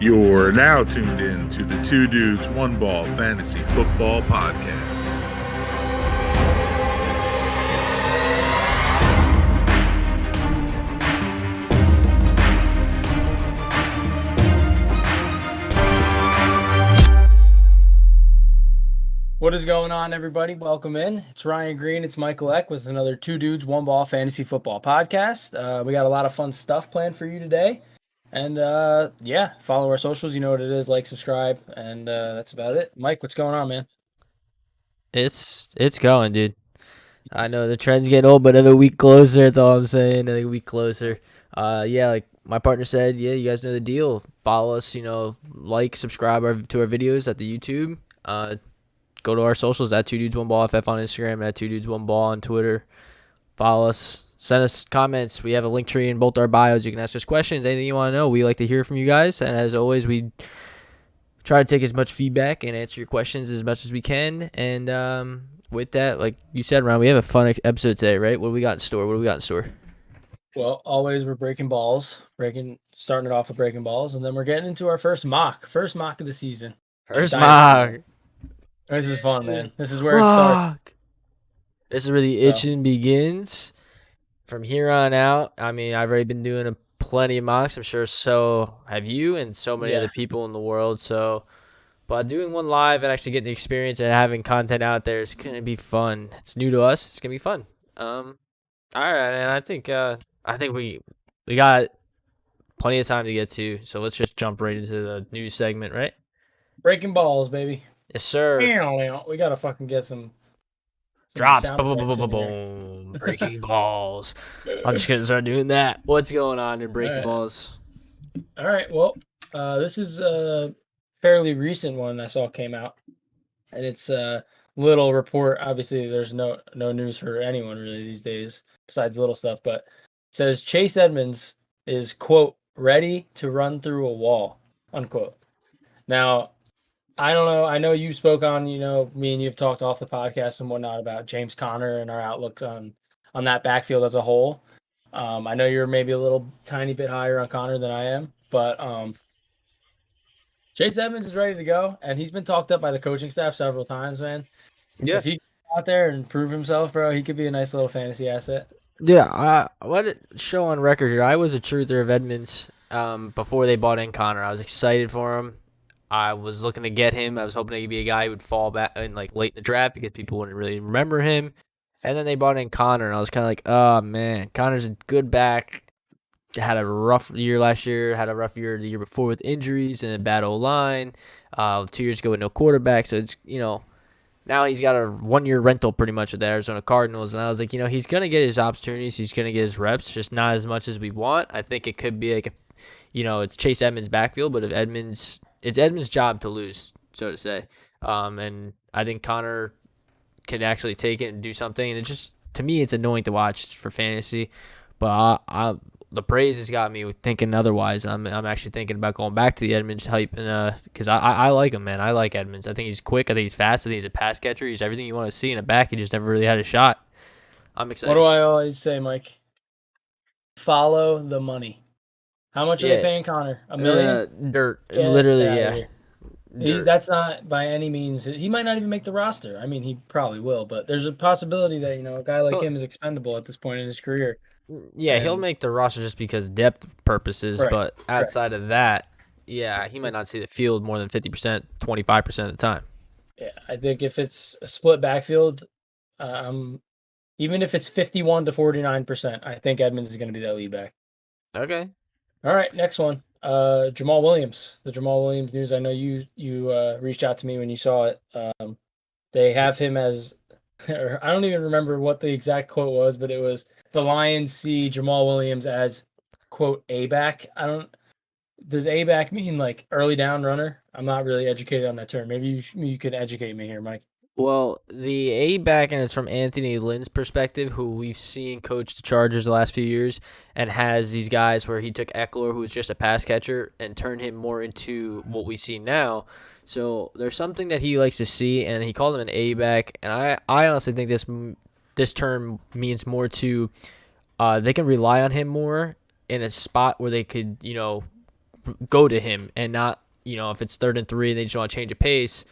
You're now tuned in to the Two Dudes, One Ball Fantasy Football Podcast. What is going on, everybody? Welcome in. It's Ryan Green. It's Michael Eck with another Two Dudes, One Ball Fantasy Football Podcast. We got a lot of fun stuff planned for you today. And follow our socials. You know what it is. Like, subscribe, and that's about it. Mike, what's going on, man? It's going, dude. I know the trend's getting old, but another week closer. That's all I'm saying. Another week closer. Like my partner said, you guys know the deal. Follow us, like, subscribe to our videos at the YouTube. Go to our socials at 2dudes1ball FF on Instagram, at 2dudes1ball on Twitter. Follow us. Send us comments. We have a link tree in both our bios. You can ask us questions, anything you want to know. We like to hear from you guys. And as always, we try to take as much feedback and answer your questions as much as we can. And with that, like you said, Ron, we have a fun episode today, right? What do we got in store? Well, always we're starting it off with breaking balls, and then we're getting into our first mock of the season. First mock. This is fun, man. This is where it starts. This is where the itching begins. From here on out, I mean, I've already been doing plenty of mocks. I'm sure so have you and so many other people in the world. So, but doing one live and actually getting the experience and having content out there is going to be fun. It's new to us. It's going to be fun. All right, and I think we got plenty of time to get to. So let's just jump right into the news segment, right? Breaking balls, baby. Yes, sir. We got to fucking get some drops. Breaking balls. I'm just going to start doing that. What's going on in breaking balls? All right. Well, this is a fairly recent one I saw came out. And it's a little report. Obviously, there's no news for anyone really these days besides little stuff. But it says Chase Edmonds is, quote, ready to run through a wall, unquote. Now, I don't know. I know you spoke on, me and you've talked off the podcast and whatnot about James Conner and our outlook on that backfield as a whole. I know you're maybe a little tiny bit higher on Conner than I am, but Chase Edmonds is ready to go, and he's been talked up by the coaching staff several times, man. Yeah. If he gets out there and prove himself, bro, he could be a nice little fantasy asset. Yeah, I let it show on record here. I was a truther of Edmonds before they bought in Conner. I was excited for him. I was looking to get him. I was hoping he'd be a guy who would fall back in late in the draft because people wouldn't really remember him. And then they brought in Conner, and I was kind of like, oh, man, Conner's a good back. Had a rough year last year. Had a rough year the year before with injuries and a bad O-line. 2 years ago with no quarterback. So it's, now he's got a 1-year rental pretty much with the Arizona Cardinals. And I was like, he's going to get his opportunities. He's going to get his reps, just not as much as we want. I think it could be like, it's Chase Edmonds' backfield, but if it's Edmonds' job to lose, so to say. And I think Conner can actually take it and do something. And it just, to me, it's annoying to watch for fantasy. But the praise has got me thinking otherwise. I'm actually thinking about going back to the Edmonds hype, and because I like him, man. I like Edmonds. I think he's quick. I think he's fast. I think he's a pass catcher. He's everything you want to see in a back. He just never really had a shot. I'm excited. What do I always say, Mike? Follow the money. How much are they paying Conner? $1 million? Dirt. Literally, yeah. That's not by any means. He might not even make the roster. I mean, he probably will, but there's a possibility that, a guy like him is expendable at this point in his career. Yeah, he'll make the roster just because depth purposes, right, but outside of that, he might not see the field more than 50%, 25% of the time. Yeah, I think if it's a split backfield, even if it's 51 to 49%, I think Edmonds is going to be that lead back. Okay. All right, next one. Jamal Williams. The Jamal Williams news. I know you reached out to me when you saw it. They have him as, I don't even remember what the exact quote was, but it was the Lions see Jamal Williams as, quote, A-back. Does A-back mean like early down runner? I'm not really educated on that term. Maybe you could educate me here, Mike. Well, the A-back, and it's from Anthony Lynn's perspective, who we've seen coach the Chargers the last few years, and has these guys where he took Eckler, who was just a pass catcher, and turned him more into what we see now. So there's something that he likes to see, and he called him an A-back, and I honestly think this term means more to they can rely on him more in a spot where they could, go to him and not, if it's 3rd and 3 and they just want to change the pace,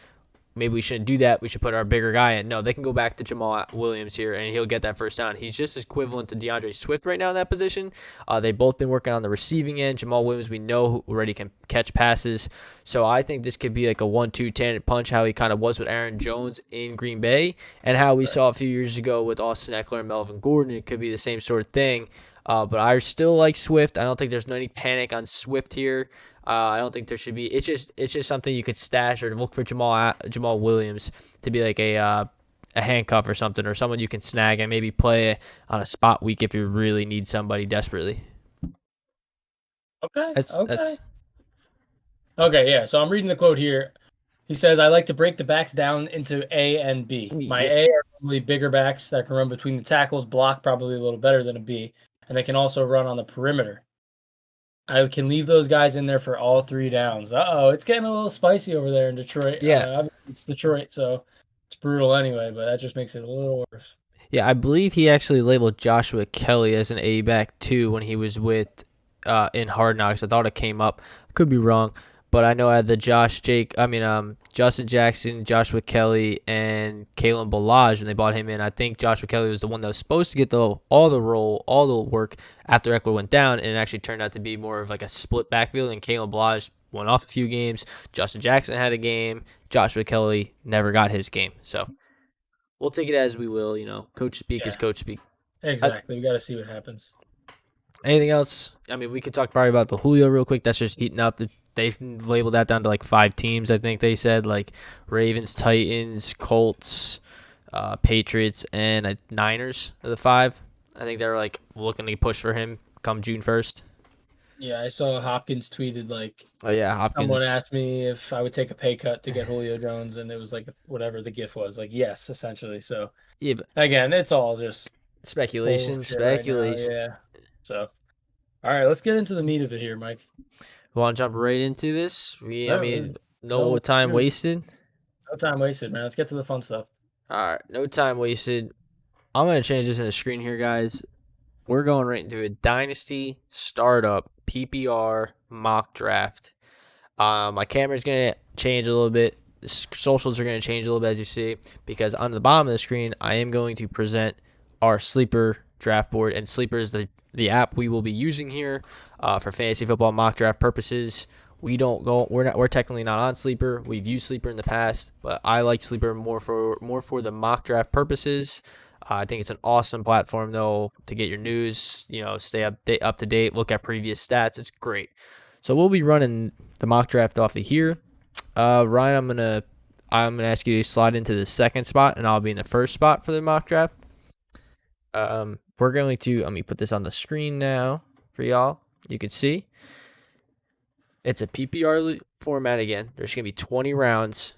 maybe we shouldn't do that. We should put our bigger guy in. No, they can go back to Jamal Williams here, and he'll get that first down. He's just equivalent to DeAndre Swift right now in that position. They've both been working on the receiving end. Jamal Williams, we know, already can catch passes. So I think this could be like a 1-2 tandem punch, how he kind of was with Aaron Jones in Green Bay, and how we saw a few years ago with Austin Eckler and Melvin Gordon. It could be the same sort of thing. But I still like Swift. I don't think there's any panic on Swift here. I don't think there should be. It's just something you could stash or look for Jamal Williams to be like a handcuff or something, or someone you can snag and maybe play on a spot week if you really need somebody desperately. Okay. That's Okay, yeah. So I'm reading the quote here. He says, "I like to break the backs down into A and B. My A are probably bigger backs that can run between the tackles, block probably a little better than a B, and they can also run on the perimeter. I can leave those guys in there for all 3 downs." It's getting a little spicy over there in Detroit. Yeah. It's Detroit, so it's brutal anyway, but that just makes it a little worse. Yeah, I believe he actually labeled Joshua Kelly as an A back too when he was with in Hard Knocks. I thought it came up. I could be wrong, but I know I had the Justin Jackson, Joshua Kelly, and Kalen Ballage when they bought him in. I think Joshua Kelly was the one that was supposed to get all the work after Eckler went down, and it actually turned out to be more of like a split backfield, and Kalen Ballage went off a few games. Justin Jackson had a game. Joshua Kelly never got his game. So we'll take it as we will. Coach speak is coach speak. Exactly. We got to see what happens. Anything else? I mean, we could talk probably about the Julio real quick. That's just heating up. They've labeled that down to like 5 teams, I think they said, like Ravens, Titans, Colts, Patriots, and Niners are the 5. I think they're like looking to push for him come June 1st. Yeah, I saw Hopkins tweeted like, "Oh yeah, Hopkins." Someone asked me if I would take a pay cut to get Julio Jones, and it was like whatever the gif was, like yes, essentially. So yeah, but again, it's all just speculation. Right yeah. So all right, let's get into the meat of it here, Mike. Want to jump right into this? No time wasted. No time wasted, man. Let's get to the fun stuff. All right, no time wasted. I'm gonna change this in the screen here, guys. We're going right into a Dynasty startup PPR mock draft. My camera's going to change a little bit. The socials are going to change a little bit, as you see, because on the bottom of the screen, I am going to present our Sleeper draft board, and Sleeper is the app we will be using here for fantasy football mock draft purposes. We're technically not on Sleeper. We've used Sleeper in the past, but I like Sleeper more for the mock draft purposes. I think it's an awesome platform, though, to get your news, stay up to date, look at previous stats. It's great. So we'll be running the mock draft off of here. Ryan, I'm gonna ask you to slide into the second spot, and I'll be in the first spot for the mock draft. We're going to let me put this on the screen now for y'all. You can see it's a PPR format again. There's gonna be 20 rounds.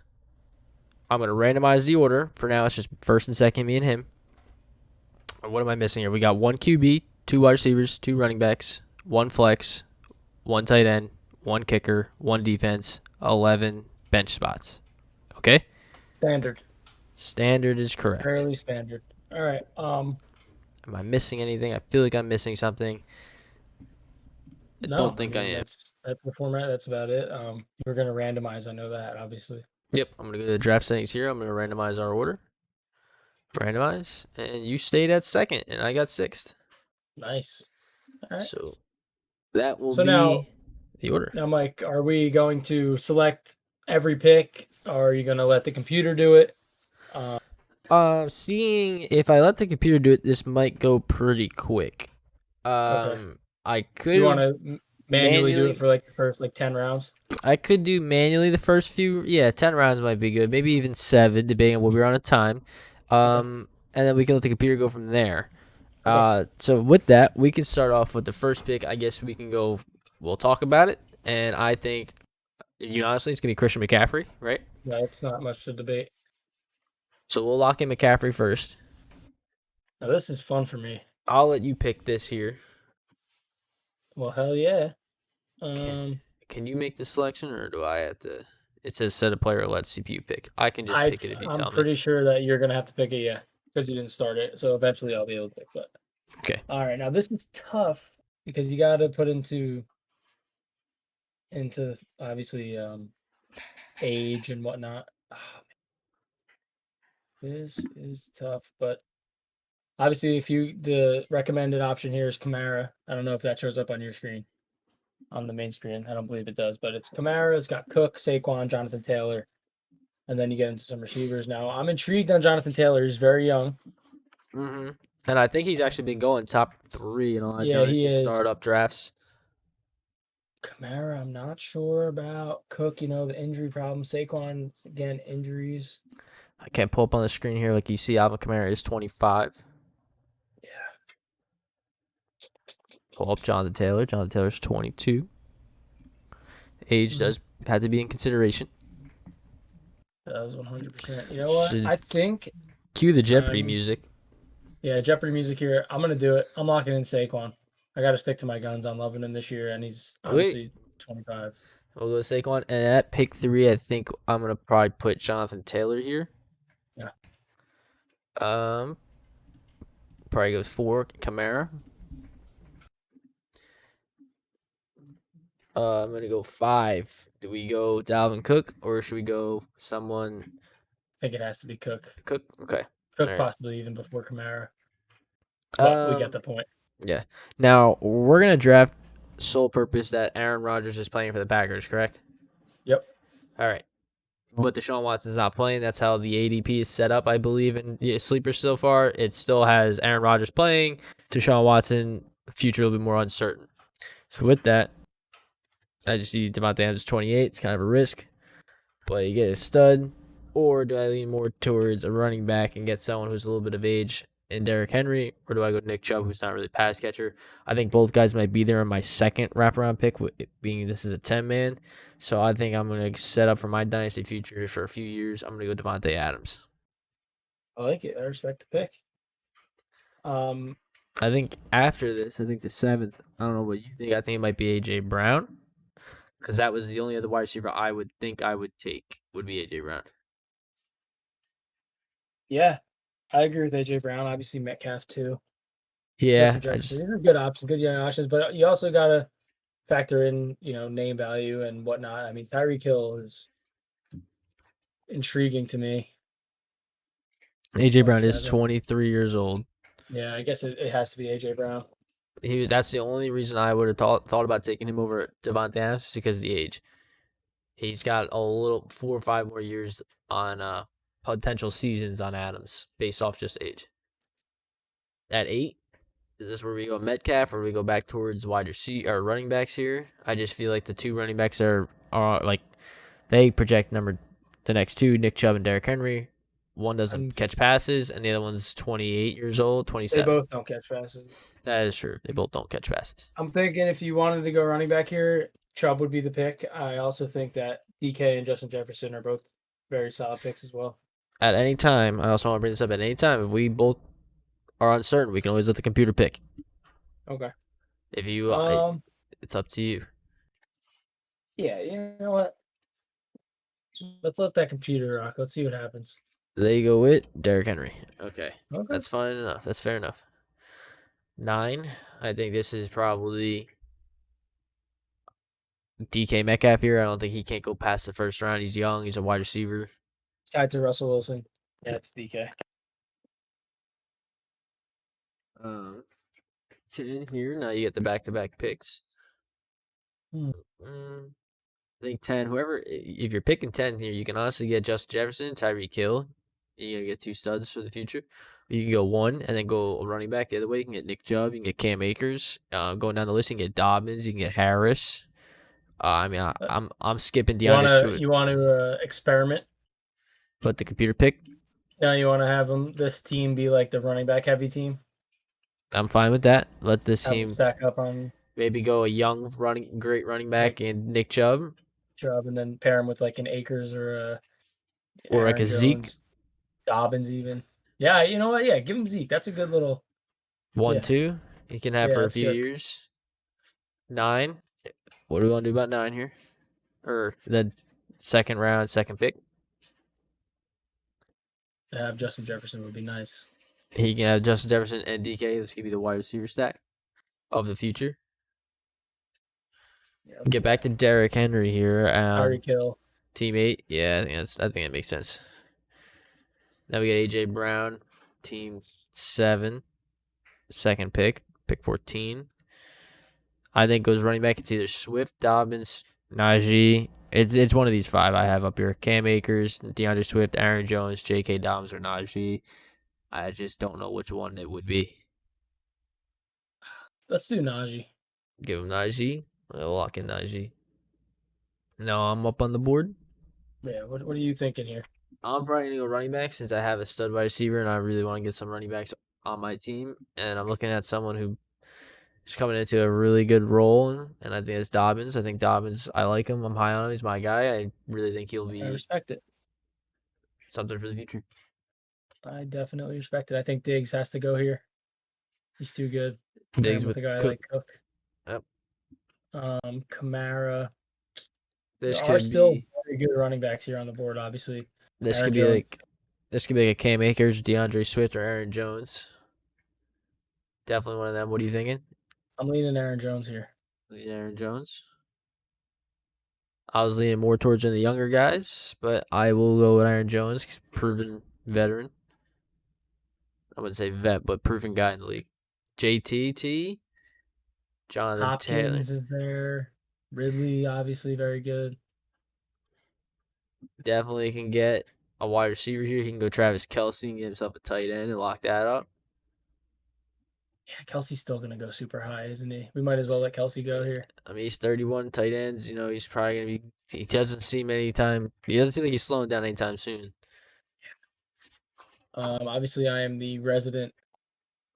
I'm gonna randomize the order. For now, it's just first and second, me and him. What am I missing here? We got 1 QB, 2 wide receivers, 2 running backs, 1 flex, 1 tight end, 1 kicker, 1 defense, 11 bench spots. Okay? Standard is correct. Fairly standard. All right. Am I missing anything? I feel like I'm missing something. I don't think I am. That's the format. That's about it. We're going to randomize. I know that, obviously. Yep. I'm going to go to the draft settings here. I'm going to randomize our order. Randomize. And you stayed at second, and I got 6th. Nice. All right. So that will be now, the order. Now, Mike, are we going to select every pick, or are you going to let the computer do it? Seeing if I let the computer do it, this might go pretty quick. Okay. I could. You want to manually do it for like the first 10 rounds? I could do manually the first few. Yeah, 10 rounds might be good. Maybe even 7, depending on what we're on at time. And then we can let the computer go from there. So with that, we can start off with the first pick. I guess we can go. We'll talk about it, and I think, honestly, it's gonna be Christian McCaffrey, right? Yeah, it's not much to debate. So we'll lock in McCaffrey first. Now this is fun for me. I'll let you pick this here. Well, hell yeah. Can you make the selection, or do I have to? It says set a player, let CPU pick. I can just pick it if you tell me. I'm pretty sure that you're gonna have to pick it, yeah, because you didn't start it. So eventually I'll be able to pick. But okay. All right, now this is tough because you got to put into into obviously age and whatnot. This is tough, but obviously, the recommended option here is Kamara. I don't know if that shows up on your screen, on the main screen. I don't believe it does, but it's Kamara. It's got Cook, Saquon, Jonathan Taylor, and then you get into some receivers. Now, I'm intrigued on Jonathan Taylor. He's very young. Mm-hmm. And I think he's actually been going top 3 in all our Yeah, he Dynasty is. startup drafts. Kamara, I'm not sure about. Cook, the injury problem. Saquon, again, injuries. I can't pull up on the screen here like you see. Alvin Kamara is 25. Yeah. Pull up Jonathan Taylor. Jonathan Taylor's 22. Age does have to be in consideration. That was 100%. You know what? I think. Cue the Jeopardy music. Yeah, Jeopardy music here. I'm gonna do it. I'm locking in Saquon. I got to stick to my guns. I'm loving him this year, and he's obviously 25. We'll go Saquon. And at pick 3, I think I'm gonna probably put Jonathan Taylor here. Yeah. Probably goes 4, Kamara. I'm gonna go 5. Do we go Dalvin Cook or should we go someone? I think it has to be Cook. Cook, okay. Cook All right. possibly even before Kamara. But we get the point. Yeah. Now we're gonna draft sole purpose that Aaron Rodgers is playing for the Packers, correct? Yep. All right. But Deshaun Watson's not playing. That's how the ADP is set up, I believe, in sleepers so far. It still has Aaron Rodgers playing. Deshaun Watson, future will be more uncertain. So with that, I just see Devontae Adams 28. It's kind of a risk. But you get a stud. Or do I lean more towards a running back and get someone who's a little bit of age in Derrick Henry? Or do I go Nick Chubb, who's not really a pass catcher? I think both guys might be there in my second wraparound pick, being this is a 10-man. So I think I'm going to set up for my dynasty future for a few years. I'm going to go Devontae Adams. I like it. I respect the pick. I think after this, I think the 7th, I don't know what you think. I think it might be A.J. Brown. Because that was the only other wide receiver I would think I would take would be A.J. Brown. Yeah, I agree with A.J. Brown. Obviously, Metcalf too. Yeah. These are good options, good young options. But you also got to factor in, name value and whatnot. I mean, Tyreek Hill is intriguing to me. A.J. Brown is 23 years old. Yeah, I guess it has to be A.J. Brown. That's the only reason I would have thought about taking him over Devontae Adams is because of the age. He's got a little 4 or 5 more years on potential seasons on Adams based off just age. At 8, is this where we go Metcalf or do we go back towards wide receiver or running backs here? I just feel like the 2 running backs are like they project the next 2, Nick Chubb and Derrick Henry. One doesn't catch passes, and the other one's 28 years old, 27. They both don't catch passes. That is true. They both don't catch passes. I'm thinking if you wanted to go running back here, Chubb would be the pick. I also think that DK and Justin Jefferson are both very solid picks as well. At any time, I also want to bring this up. At any time, if we both are uncertain, we can always let the computer pick. Okay. If you, it's up to you. Yeah, you know what? Let's let that computer rock. Let's see what happens. There you go with Derrick Henry. Okay. That's fine enough. That's fair enough. 9, I think this is probably DK Metcalf here. I don't think he can't go past the first round. He's young. He's a wide receiver. It's tied to Russell Wilson. Yeah, it's DK. 10 here. Now you get the back-to-back picks. I think 10. Whoever, if you're picking 10 here, you can honestly get Justin Jefferson, Tyreek Hill. You're going to get 2 studs for the future. You can go 1 and then go running back the other way. You can get Nick Chubb. You can get Cam Akers. Going down the list, you can get Dobbins. You can get Harris. I'm skipping DeAndre Swift. You want to experiment? Let the computer pick. Now you want to have this team be like the running back heavy team? I'm fine with that. Let this team stack up on maybe go a young great running back and Nick Chubb, and then pair him with like an Akers or like a Zeke, Dobbins even. Yeah, you know what? Yeah, give him Zeke. That's a good little 1-2. He can have for a few years. 9. What do we want to do about 9 here? Or the second round, second pick? To have Justin Jefferson would be nice. He can have Justin Jefferson and DK. This could be the wide receiver stack of the future. Yep. Get back to Derrick Henry here. Tyreek Hill. Team 8. Yeah, I think that makes sense. Now we got A.J. Brown, Team 7, second pick 14. I think goes running back. It's either Swift, Dobbins, Najee. It's one of these 5 I have up here. Cam Akers, DeAndre Swift, Aaron Jones, J.K. Dobbins, or Najee. I just don't know which one it would be. Let's do Najee. Give him Najee. I'll lock in Najee. No, I'm up on the board. Yeah, what are you thinking here? I'm probably going to go running back since I have a stud wide receiver and I really want to get some running backs on my team. And I'm looking at someone who is coming into a really good role, and I think it's Dobbins. I think Dobbins, I like him. I'm high on him. He's my guy. I really think he'll I be respect it. something for the future. I definitely respect it. I think Diggs has to go here. He's too good. Diggs with with a guy Cook. like Cook. Yep. Kamara. This There are could still be very good running backs here on the board, obviously. this Aaron could be Jones. like this could be like a Cam Akers, DeAndre Swift, or Aaron Jones. Definitely one of them. What are you thinking? I'm leaning Aaron Jones here. Aaron Jones. I was leaning more towards the younger guys, but I will go with Aaron Jones, proven veteran. I wouldn't say vet, but proven guy in the league. JTT, Jonathan Taylor. Hopkins is there. Ridley, obviously, very good. Definitely can get a wide receiver here. He can go Travis Kelce and get himself a tight end and lock that up. Yeah, Kelsey's still going to go super high, isn't he? We might as well let Kelsey go here. I mean, he's 31 tight ends. You know, he's probably going to be. He doesn't seem like he's slowing down anytime soon. Obviously, I am the resident.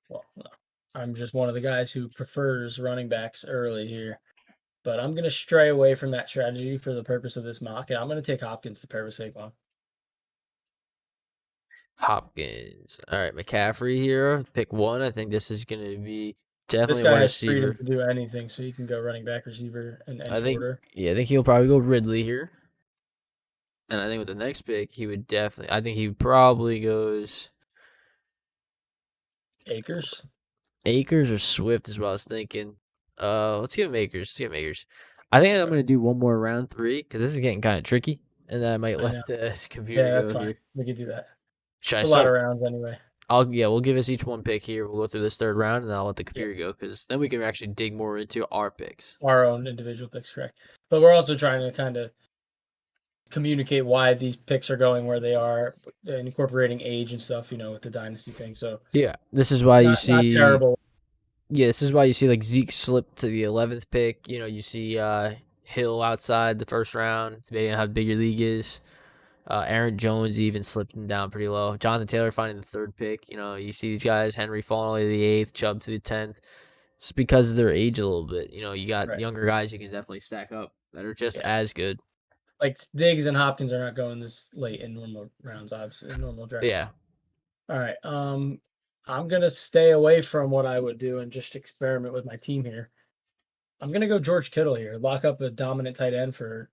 Well, I'm just one of the guys who prefers running backs early here. But I'm going to stray away from that strategy for the purpose of this mock, and I'm going to take Hopkins to pair with Saquon. Hopkins. All right, McCaffrey here. Pick 1. I think this is going to be definitely This a guy wide has freedom receiver. to do anything, so he can go running back, receiver, and I think, order. yeah, I think he'll probably go Ridley here. And I think with the next pick, he would definitely. I think he probably goes Akers. Akers or Swift is what I was thinking. Let's give him Akers. I think I'm gonna do one more round 3 because this is getting kind of tricky, and then I might let this computer Yeah, that's go fine. here. We could do that. Should It's I a lot of start? rounds anyway. We'll give us each one pick here. We'll go through this 3rd round, and then I'll let the computer go because then we can actually dig more into our picks. Our own individual picks, correct? But we're also trying to kind of communicate why these picks are going where they are, incorporating age and stuff, with the dynasty thing. So yeah, this is why you see not terrible. Yeah, this is why you see like Zeke slip to the 11th pick. You see Hill outside the 1st round, depending on how big your league is. Aaron Jones even slipped him down pretty low. Jonathan Taylor finding the 3rd pick. You see these guys, Henry falling all the way to the 8th, Chubb to the 10th. It's because of their age a little bit. You got younger guys you can definitely stack up that are just as good. Like Diggs and Hopkins are not going this late in normal rounds, obviously, in normal draft. Yeah. All right. I'm going to stay away from what I would do and just experiment with my team here. I'm going to go George Kittle here. Lock up a dominant tight end for,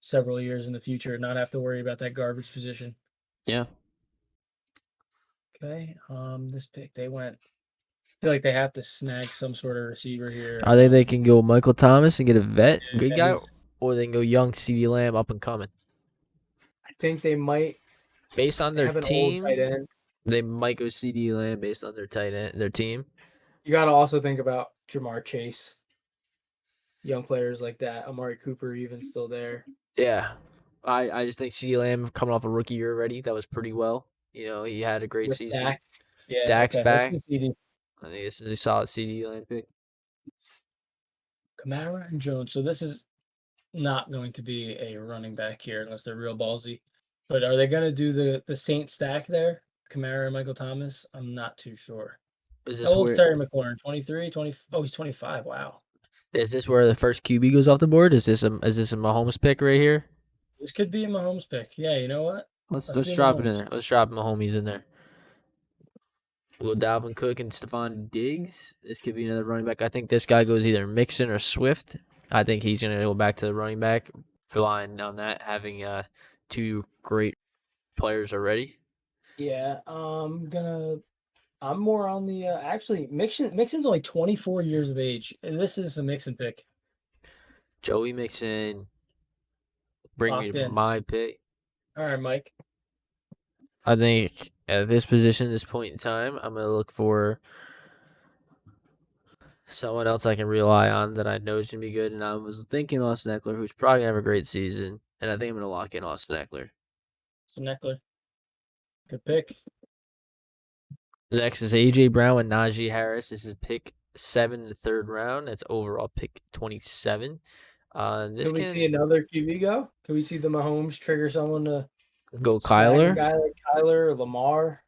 several years in the future and not have to worry about that garbage position. Yeah. Okay. This pick, I feel like they have to snag some sort of receiver here. I think they can go Michael Thomas and get a vet, good guy, or they can go young CeeDee Lamb up and coming. I think they might. Based on their team, old tight end. They might go CeeDee Lamb based on their tight end, their team. You got to also think about Jamar Chase. Young players like that. Amari Cooper even still there. Yeah. I just think CeeDee Lamb coming off a rookie year already, that was pretty well. He had a great season. Dak. Yeah, Dak's back. I think this is a solid CeeDee Lamb pick. Kamara and Jones. So this is not going to be a running back here unless they're real ballsy. But are they going to do the Saint stack there? Kamara and Michael Thomas? I'm not too sure. How old's Terry McLaurin? 23, 20? Oh, he's 25. Wow. Is this where the first QB goes off the board? Is this a Mahomes pick right here? This could be a Mahomes pick. Yeah, you know what? Let's drop it in there. Let's drop Mahomes in there. Will Dalvin Cook and Stephon Diggs. This could be another running back. I think this guy goes either Mixon or Swift. I think he's going to go back to the running back, relying on that, having 2 great players already. Yeah, I'm more on the actually Mixon's only 24 years of age, and this is a Mixon pick. Joey Mixon. Bring me Locked to in. my pick. All right, Mike. I think at this position, this point in time, I'm going to look for someone else I can rely on that I know is going to be good. And I was thinking Austin Eckler, who's probably going to have a great season. And I think I'm going to lock in Austin Eckler. Sneckler. Good pick. Next is A.J. Brown and Najee Harris. This is pick 7 in the third round. That's overall pick 27. This Can we see another QB go? Can we see the Mahomes trigger someone to go snag a Kyler guy like Kyler or Lamar?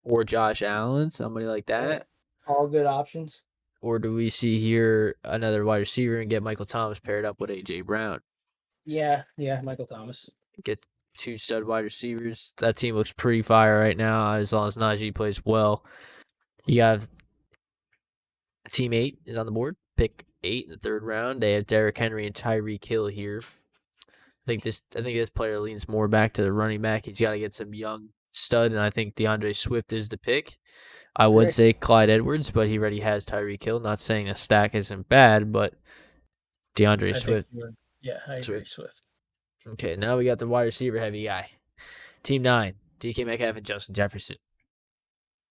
or Josh Allen, somebody like that. All good options. Or do we see here another wide receiver and get Michael Thomas paired up with A.J. Brown? Yeah, Michael Thomas. Get 2 stud wide receivers. That team looks pretty fire right now as long as Najee plays well. You have team 8 is on the board. Pick 8 in the third round. They have Derrick Henry and Tyreek Hill here. I think this player leans more back to the running back. He's got to get some young stud, and I think DeAndre Swift is the pick. I would say Clyde Edwards, but he already has Tyreek Hill. Not saying the stack isn't bad, but DeAndre Swift. I agree, Swift. Okay, now we got the wide receiver heavy guy. Team 9, DK Metcalf and Justin Jefferson.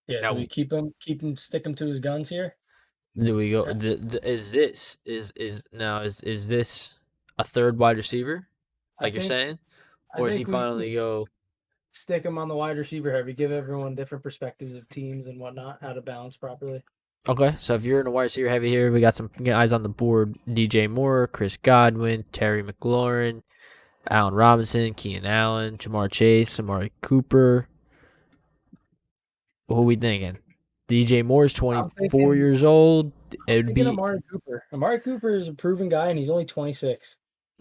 Yeah, Now, do we keep him, stick him to his guns here? Do we go? Is this a third wide receiver, like you're saying, or does he finally go? Stick him on the wide receiver heavy. Give everyone different perspectives of teams and whatnot, how to balance properly. Okay, so if you're in a wide receiver heavy here, we got some guys on the board: DJ Moore, Chris Godwin, Terry McLaurin, Allen Robinson, Keenan Allen, Jamar Chase, Amari Cooper. What are we thinking? DJ Moore is 24 years old. It would be Amari Cooper. Amari Cooper is a proven guy, and he's only 26.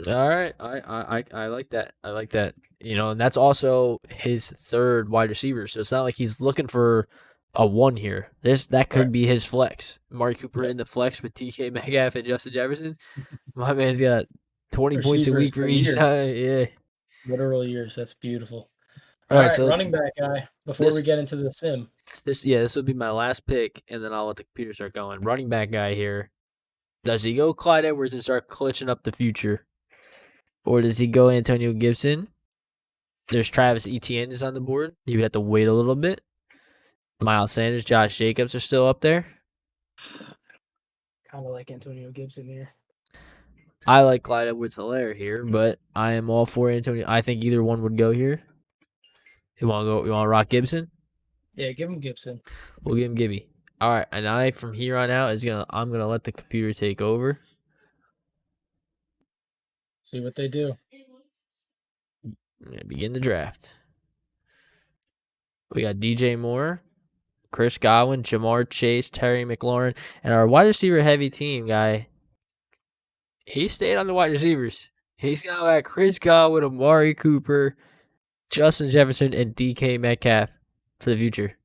All right, I like that. I like that. And that's also his third wide receiver. So it's not like he's looking for a one here. That could be his flex. Amari Cooper in the flex with TK Metcalf and Justin Jefferson. My man's got 20 points a week for each side. Yeah, literal years. That's beautiful. All right, so running back guy. Before we get into the sim, this would be my last pick, and then I'll let the computer start going. Running back guy here. Does he go Clyde Edwards and start clutching up the future, or does he go Antonio Gibson? There's Travis Etienne is on the board. You would have to wait a little bit. Miles Sanders, Josh Jacobs are still up there. Kind of like Antonio Gibson here. I like Clyde Edwards-Helaire here, but I am all for Antonio. I think either one would go here. You want to rock Gibson? Yeah, give him Gibson. We'll give him Gibby. All right, and from here on out I'm gonna let the computer take over. See what they do. I'm gonna begin the draft. We got DJ Moore, Chris Godwin, Jamar Chase, Terry McLaurin, and our wide receiver heavy team guy. He stayed on the wide receivers. He's got Chris Godwin, Amari Cooper, Justin Jefferson, and DK Metcalf for the future.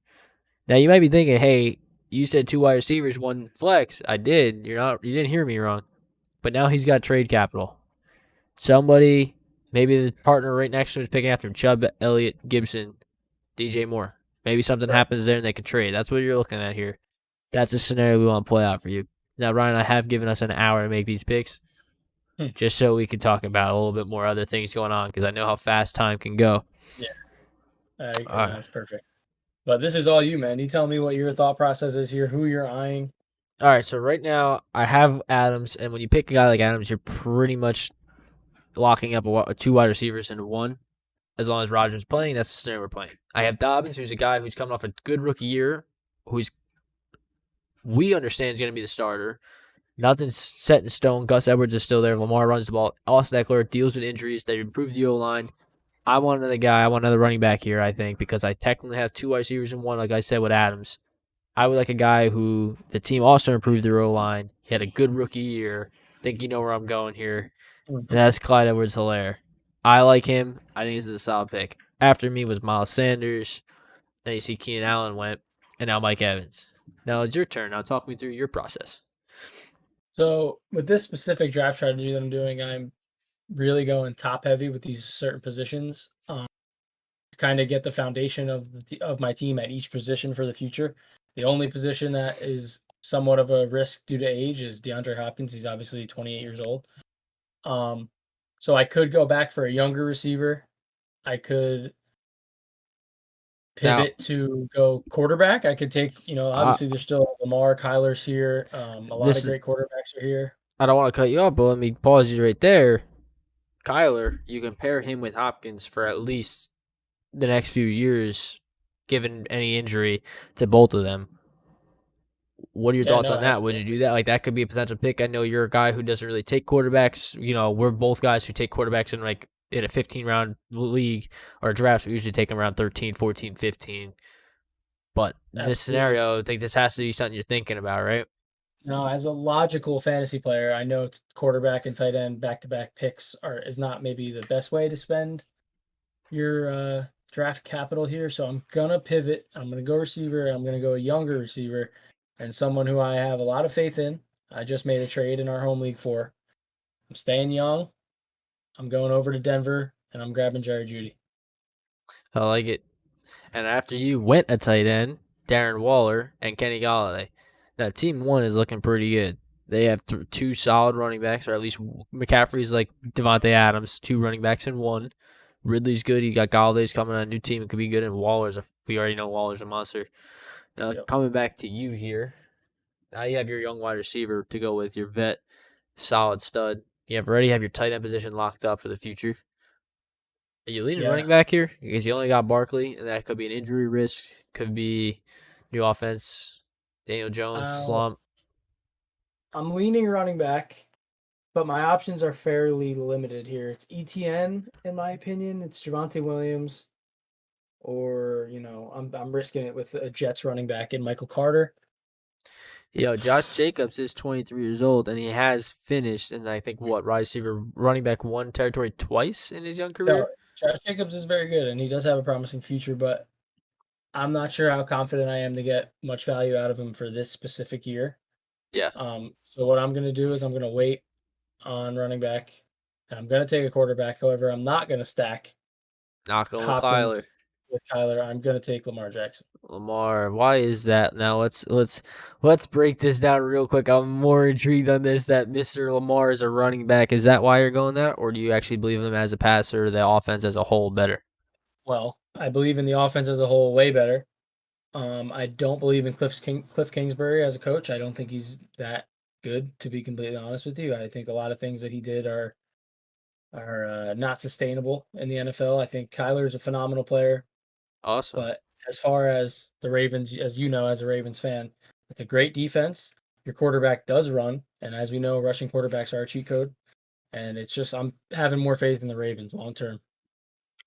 Now you might be thinking, hey, you said 2 wide receivers, 1 flex. I did. You didn't hear me wrong. But now he's got trade capital. Somebody, maybe the partner right next to him is picking after him. Chubb, Elliott, Gibson, DJ Moore. Maybe something happens there and they can trade. That's what you're looking at here. That's a scenario we want to play out for you. Now, Ryan, I have given us an hour to make these picks. Just so we can talk about a little bit more other things going on, because I know how fast time can go. Yeah. That's perfect. But this is all you, man. You tell me what your thought process is here, who you're eyeing. All right, so right now I have Adams, and when you pick a guy like Adams, you're pretty much locking up 2 wide receivers into one. As long as Rodgers is playing, that's the scenario we're playing. I have Dobbins, who's a guy who's coming off a good rookie year, we understand is going to be the starter. Nothing's set in stone. Gus Edwards is still there. Lamar runs the ball. Austin Eckler deals with injuries. They improve the O-line. I want another running back here, I think, because I technically have 2 wide receivers in one, like I said with Adams. I would like a guy who the team also improved their O-line. He had a good rookie year. I think you know where I'm going here. And that's Clyde Edwards-Helaire. I like him. I think this is a solid pick. After me was Miles Sanders. Then you see Keenan Allen went. And now Mike Evans. Now it's your turn. Now talk me through your process. So with this specific draft strategy that I'm doing, I'm really going top heavy with these certain positions. Kind of get the foundation of my team at each position for the future. The only position that is somewhat of a risk due to age is DeAndre Hopkins. He's obviously 28 years old. So I could go back for a younger receiver. I could Now, pivot to go quarterback. I could take, obviously there's still Lamar, Kyler's here. A lot of this is great quarterbacks are here. I don't want to cut you off, but let me pause you right there. Kyler, you can pair him with Hopkins for at least the next few years, given any injury to both of them. What are your Yeah, thoughts no, on that? Would you do that? Like, that could be a potential pick. I know you're a guy who doesn't really take quarterbacks. We're both guys who take quarterbacks in a 15-round league or draft. We usually take them around 13, 14, 15. But in this absolutely. scenario, I think this has to be something you're thinking about, right? No, as a logical fantasy player, I know quarterback and tight end back-to-back picks is not maybe the best way to spend your draft capital here. So I'm gonna pivot. I'm gonna go receiver. I'm gonna go a younger receiver and someone who I have a lot of faith in. I just made a trade in our home league for. I'm staying young. I'm going over to Denver and I'm grabbing Jerry Judy. I like it. And after you went a tight end, Darren Waller and Kenny Galladay. Now, team one is looking pretty good. They have two solid running backs, or at least McCaffrey's like Devontae Adams, two running backs in one. Ridley's good. You got Galladay's coming on a new team. It could be good. And we already know Waller's a monster. Now, Yep. coming back to you here. Now you have your young wide receiver to go with your vet, solid stud. You already have your tight end position locked up for the future. Are you leaning Yeah. running back here? Because you only got Barkley, and that could be an injury risk. Could be new offense. Daniel Jones slump. I'm leaning running back, but my options are fairly limited here. It's ETN, in my opinion. It's Javonte Williams, or I'm risking it with a Jets running back in Michael Carter. Josh Jacobs is 23 years old, and he has finished in, I think, wide receiver running back one territory twice in his young career. Josh Jacobs is very good, and he does have a promising future, but I'm not sure how confident I am to get much value out of him for this specific year. Yeah. So what I'm going to do is I'm going to wait on running back, and I'm going to take a quarterback. However, I'm not going to stack Not going with Hopkins Kyler. with Kyler. I'm going to take Lamar Jackson. Lamar, why is that? Now let's break this down real quick. I'm more intrigued on this that Mr. Lamar is a running back. Is that why you're going that, or do you actually believe him as a passer, the offense as a whole better? Well, I believe in the offense as a whole way better. I don't believe in Cliff Kingsbury as a coach. I don't think he's that good, to be completely honest with you. I think a lot of things that he did are not sustainable in the NFL. I think Kyler's a phenomenal player. Awesome. But as far as the Ravens, as you know, as a Ravens fan, it's a great defense. Your quarterback does run, and as we know, rushing quarterbacks are a cheat code. And it's just I'm having more faith in the Ravens long term.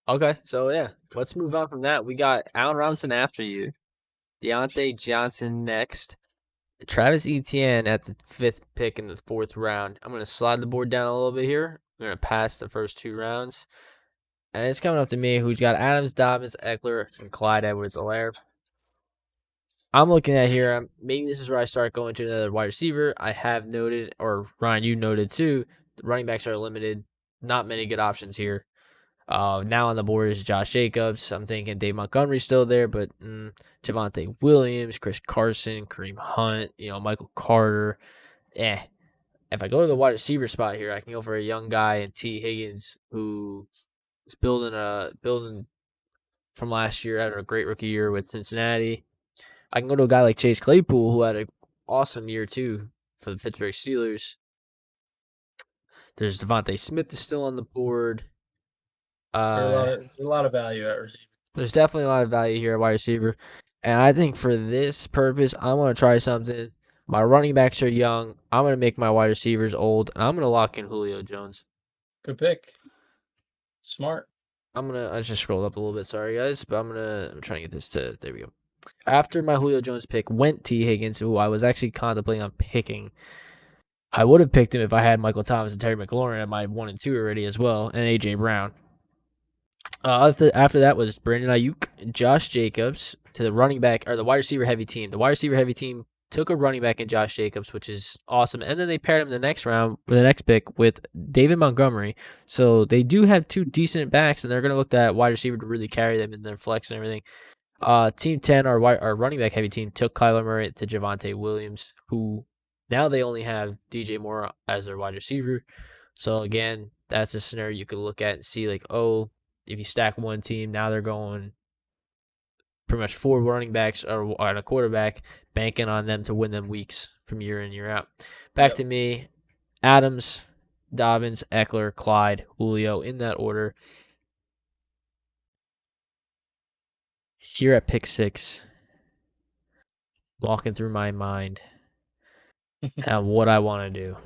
Okay, so yeah, let's move on from that. We got Allen Robinson after you, Deontay Johnson next, Travis Etienne at the 5th pick in the 4th round. I'm gonna slide the board down a little bit here. I'm gonna pass the first 2 rounds, and it's coming up to me. Who's got Adams, Dobbins, Eckler, and Clyde Edwards-Helaire. I'm looking at here. Maybe this is where I start going to another wide receiver. I have noted, or Ryan, you noted too, the running backs are limited. Not many good options here. Now on the board is Josh Jacobs. I'm thinking Dave Montgomery's still there, but Javonte Williams, Chris Carson, Kareem Hunt, Michael Carter. If I go to the wide receiver spot here, I can go for a young guy in T. Higgins who is building from last year, having a great rookie year with Cincinnati. I can go to a guy like Chase Claypool who had an awesome year too for the Pittsburgh Steelers. There's Devontae Smith is still on the board. There's a lot of value at receiver. There's definitely a lot of value here at wide receiver. And I think for this purpose, I'm going to try something. My running backs are young. I'm going to make my wide receivers old. And I'm going to lock in Julio Jones. Good pick. Smart. I just scrolled up a little bit. Sorry, guys. But I'm trying to get this to, there we go. After my Julio Jones pick went T. Higgins, who I was actually contemplating on picking. I would have picked him if I had Michael Thomas and Terry McLaurin at my 1 and 2 already as well, and A.J. Brown. After that was Brandon Ayuk, Josh Jacobs to the running back or the wide receiver heavy team. The wide receiver heavy team took a running back in Josh Jacobs, which is awesome. And then they paired him the next round, the next pick, with David Montgomery. So they do have 2 decent backs, and they're going to look at wide receiver to really carry them in their flex and everything. Team 10, our running back heavy team, took Kyler Murray to Javonte Williams, who now they only have DJ Moore as their wide receiver. So again, that's a scenario you could look at and see like, oh, if you stack one team, now they're going pretty much 4 running backs or on a quarterback, banking on them to win them weeks from year in, year out. Back Yep. to me, Adams, Dobbins, Eckler, Clyde, Julio, in that order. Here at pick 6, walking through my mind and what I want to do.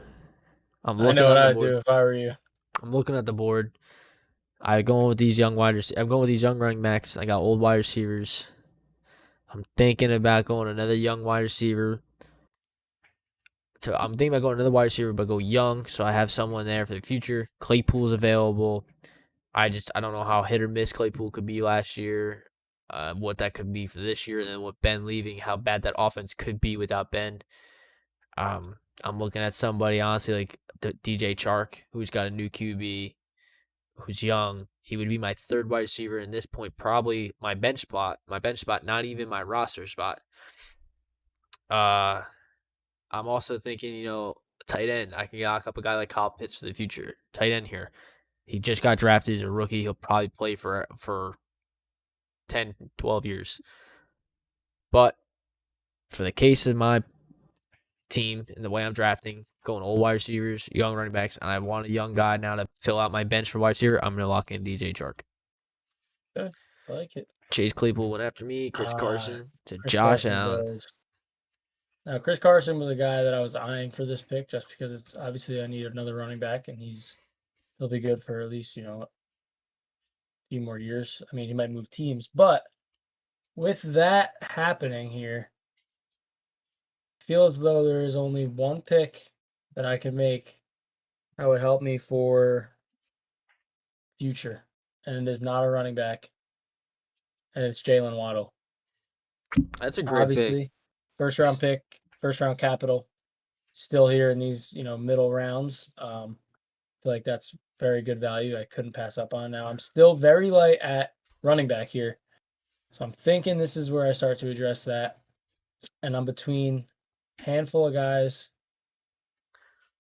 I'm I looking know what on the I'd board. do if I were you. I'm looking at the board. I'm going with these young I'm going with these young running backs. I got old wide receivers. I'm thinking about going another young wide receiver. So I'm thinking about going another wide receiver, but go young, so I have someone there for the future. Claypool's available. I don't know how hit or miss Claypool could be last year, what that could be for this year, and then with Ben leaving, how bad that offense could be without Ben. I'm looking at somebody honestly like DJ Chark, who's got a new QB, who's young. He would be my third wide receiver in this point, probably my bench spot. My bench spot, not even my roster spot. I'm also thinking, tight end. I can lock up a guy like Kyle Pitts for the future. Tight end here. He just got drafted as a rookie. He'll probably play for 10, 12 years. But for the case of my team and the way I'm drafting, going old wide receivers, young running backs, and I want a young guy now to fill out my bench for wide receiver, I'm going to lock in DJ Chark. Okay, I like it. Chase Claypool went after me. Chris Carson to Chris Josh Carson Allen. goes. Now, Chris Carson was a guy that I was eyeing for this pick just because it's obviously I need another running back, and he'll be good for at least, a few more years. I mean, he might move teams, but with that happening here, I feel as though there is only one pick that I can make that would help me for future, and it is not a running back, and it's Jalen Waddle. That's a great Obviously, pick. first round pick, first round capital, still here in these middle rounds. Feel like that's very good value. I couldn't pass up on. Now I'm still very light at running back here, so I'm thinking this is where I start to address that, and I'm between a handful of guys.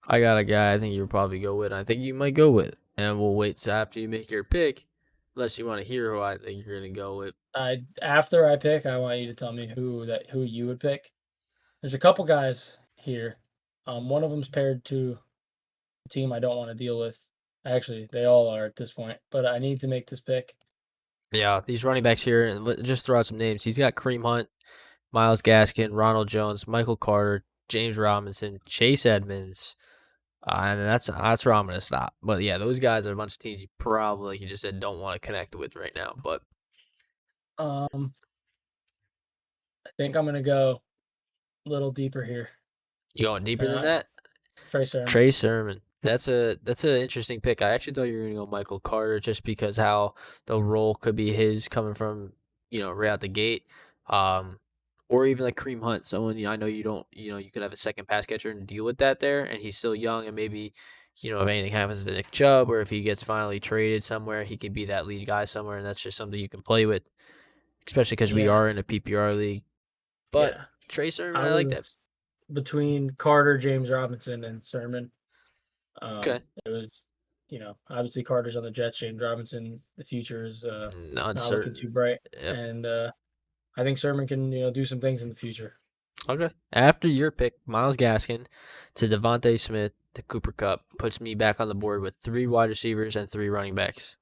I got a guy I think you'll probably go with. I think you might go with. And we'll wait till after you make your pick, unless you want to hear who I think you're going to go with. After I pick, I want you to tell me who you would pick. There's a couple guys here. One of them's paired to a team I don't want to deal with. Actually, they all are at this point, but I need to make this pick. Yeah, these running backs here, and just throw out some names. He's got Kareem Hunt, Myles Gaskin, Ronald Jones, Michael Carter, James Robinson, Chase Edmonds, and that's where I'm going to stop. But yeah, those guys are a bunch of teams you probably, like you just said, don't want to connect with right now. But I think I'm gonna go a little deeper here. you going deeper than that? Trey Sermon. Sermon. That's an interesting pick. I actually thought you were gonna go Michael Carter just because how the role could be his coming from right out the gate, or even like Kareem Hunt. Someone I know you don't you could have a second pass catcher and deal with that there, and he's still young and maybe if anything happens to Nick Chubb or if he gets finally traded somewhere, he could be that lead guy somewhere, and that's just something you can play with, especially because we are in a PPR league. But Trey Sermon, I like that. Between Carter, James Robinson, and Sermon. Okay. It was, obviously Carter's on the Jets. James Robinson, the future is not looking too bright, and I think Sermon can do some things in the future. Okay. After your pick, Myles Gaskin to Devontae Smith to Cooper Kupp puts me back on the board with 3 wide receivers and 3 running backs.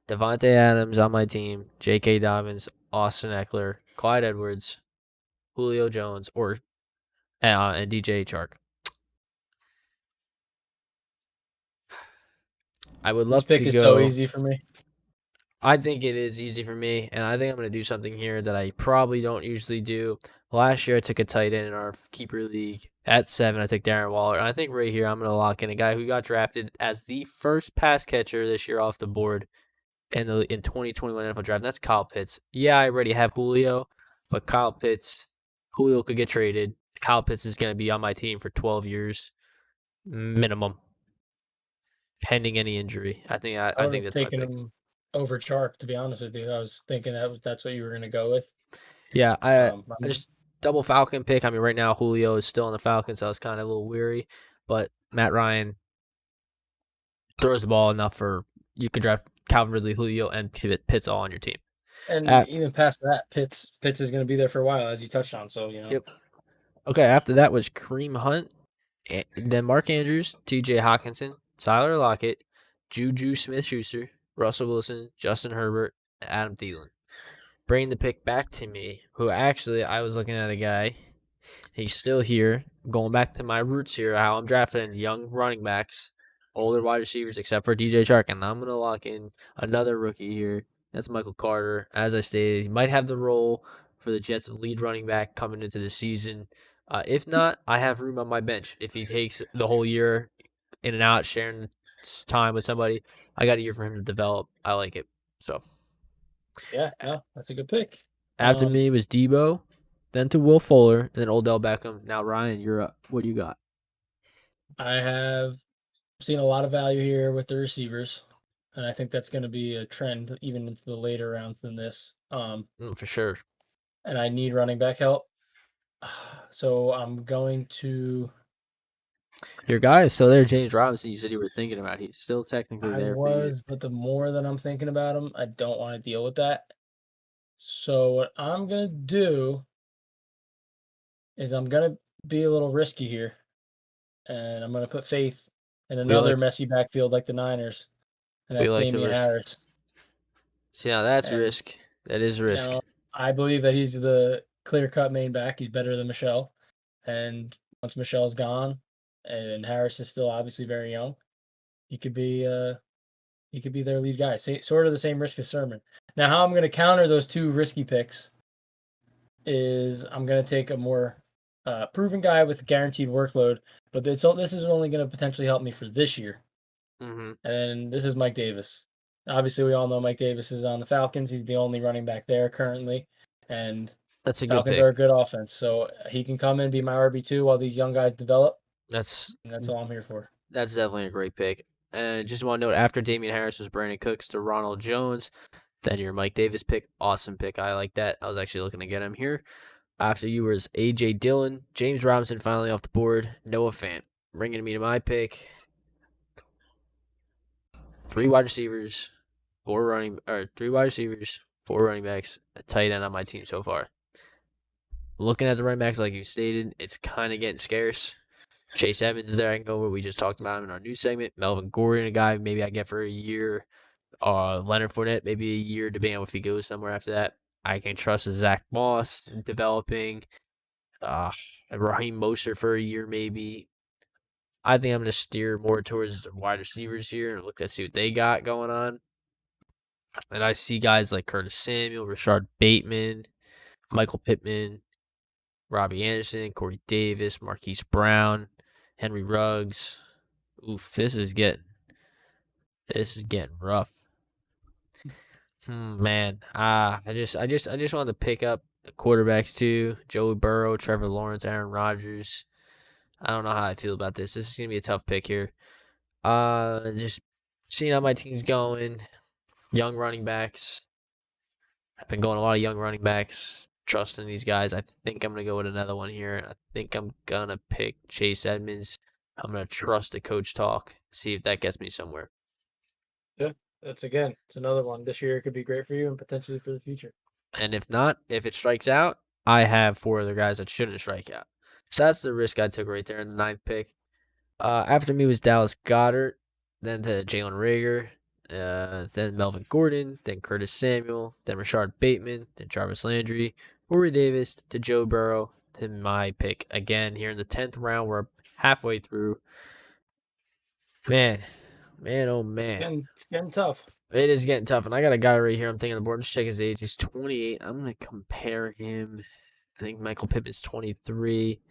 Devontae Adams on my team, J.K. Dobbins, Austin Eckler, Clyde Edwards, Julio Jones, and DJ Chark. I would love to go. This pick is so easy for me. I think it is easy for me, and I think I'm going to do something here that I probably don't usually do. Last year, I took a tight end in our keeper league. At 7, I took Darren Waller. And I think right here, I'm going to lock in a guy who got drafted as the first pass catcher this year off the board in 2021 NFL draft. And that's Kyle Pitts. Yeah, I already have Julio, but Julio could get traded. Kyle Pitts is going to be on my team for 12 years minimum, pending any injury. I think that's my pick. Him over Chark, to be honest with you. I was thinking that's what you were going to go with. Yeah, I just double Falcon pick. I mean, right now Julio is still on the Falcons, so I was kind of a little weary. But Matt Ryan, throws the ball enough for you could draft Calvin Ridley, Julio, and Pitts all on your team. And even past that, Pitts is going to be there for a while, as you touched on. So Yep. Okay, after that was Kareem Hunt, then Mark Andrews, T.J. Hawkinson, Tyler Lockett, Juju Smith-Schuster, Russell Wilson, Justin Herbert, and Adam Thielen. Bringing the pick back to me, who actually I was looking at a guy. He's still here. Going back to my roots here, how I'm drafting young running backs, older wide receivers, except for DJ Chark, and I'm gonna lock in another rookie here. That's Michael Carter. As I stated, he might have the role for the Jets' lead running back coming into the season. If not, I have room on my bench. If he takes the whole year in and out, sharing time with somebody, I got a year for him to develop. I like it. So yeah, no, that's a good pick. after me was Debo, then to Will Fuller, and then Odell Beckham. Now Ryan, you're up. What do you got? I have seen a lot of value here with the receivers, and I think that's going to be a trend even into the later rounds than this. For sure. And I need running back help, so I'm going to. Your guy is still there, James Robinson. You said you were thinking about. He's still technically there for you. But the more that I'm thinking about him, I don't want to deal with that. So what I'm gonna do is I'm gonna be a little risky here, and I'm gonna put faith in another messy backfield like the Niners, and that's Damian Harris. See, now that's risk. That is risk. Now, I believe that he's the clear-cut main back. He's better than Michelle, and once Michelle's gone, and Harris is still obviously very young, he could be their lead guy. Sort of the same risk as Sermon. Now, how I'm going to counter those two risky picks is I'm going to take a more proven guy with guaranteed workload, but this is only going to potentially help me for this year. Mm-hmm. And this is Mike Davis. Obviously, we all know Mike Davis is on the Falcons. He's the only running back there currently, and that's a Falcons good pick. are a good offense, so he can come in and be my RB2 while these young guys develop. That's all I'm here for. That's definitely a great pick. And just want to note, after Damian Harris was Brandon Cooks to Ronald Jones, then your Mike Davis pick. Awesome pick. I like that. I was actually looking to get him here. After you was A.J. Dillon, James Robinson finally off the board, Noah Fant. Bringing me to my pick. 3 wide receivers, 4 running backs, a tight end on my team so far. Looking at the running backs, like you stated, it's kind of getting scarce. Chase Edmonds is there. I can go over. We just talked about him in our news segment. Melvin Gordon, a guy maybe I get for a year. Leonard Fournette, maybe a year, depending on if he goes somewhere after that. I can trust Zach Moss in developing. Raheem Mostert for a year, maybe. I think I'm going to steer more towards the wide receivers here and look to see what they got going on. And I see guys like Curtis Samuel, Rashard Bateman, Michael Pittman, Robbie Anderson, Corey Davis, Marquise Brown, Henry Ruggs. Oof, this is getting rough. Man, I just wanted to pick up the quarterbacks too. Joey Burrow, Trevor Lawrence, Aaron Rodgers. I don't know how I feel about this. This is gonna be a tough pick here. Just seeing how my team's going. Young running backs. I've been going a lot of young running backs. Trusting these guys. I think I'm going to go with another one here. I think I'm going to pick Chase Edmonds. I'm going to trust the coach talk. See if that gets me somewhere. Yeah, it's another one. This year it could be great for you and potentially for the future. And if not, if it strikes out, I have 4 other guys that shouldn't strike out. So that's the risk I took right there in the 9th pick. After me was Dallas Goedert, then to Jalen Reagor, then Melvin Gordon, then Curtis Samuel, then Rashard Bateman, then Jarvis Landry, Corey Davis, to Joe Burrow, to my pick again here in the 10th round. We're halfway through. Man, oh man. It's getting tough. It is getting tough, and I got a guy right here. I'm thinking on the board. Just check his age. He's 28. I'm going to compare him. I think Michael Pittman's 23.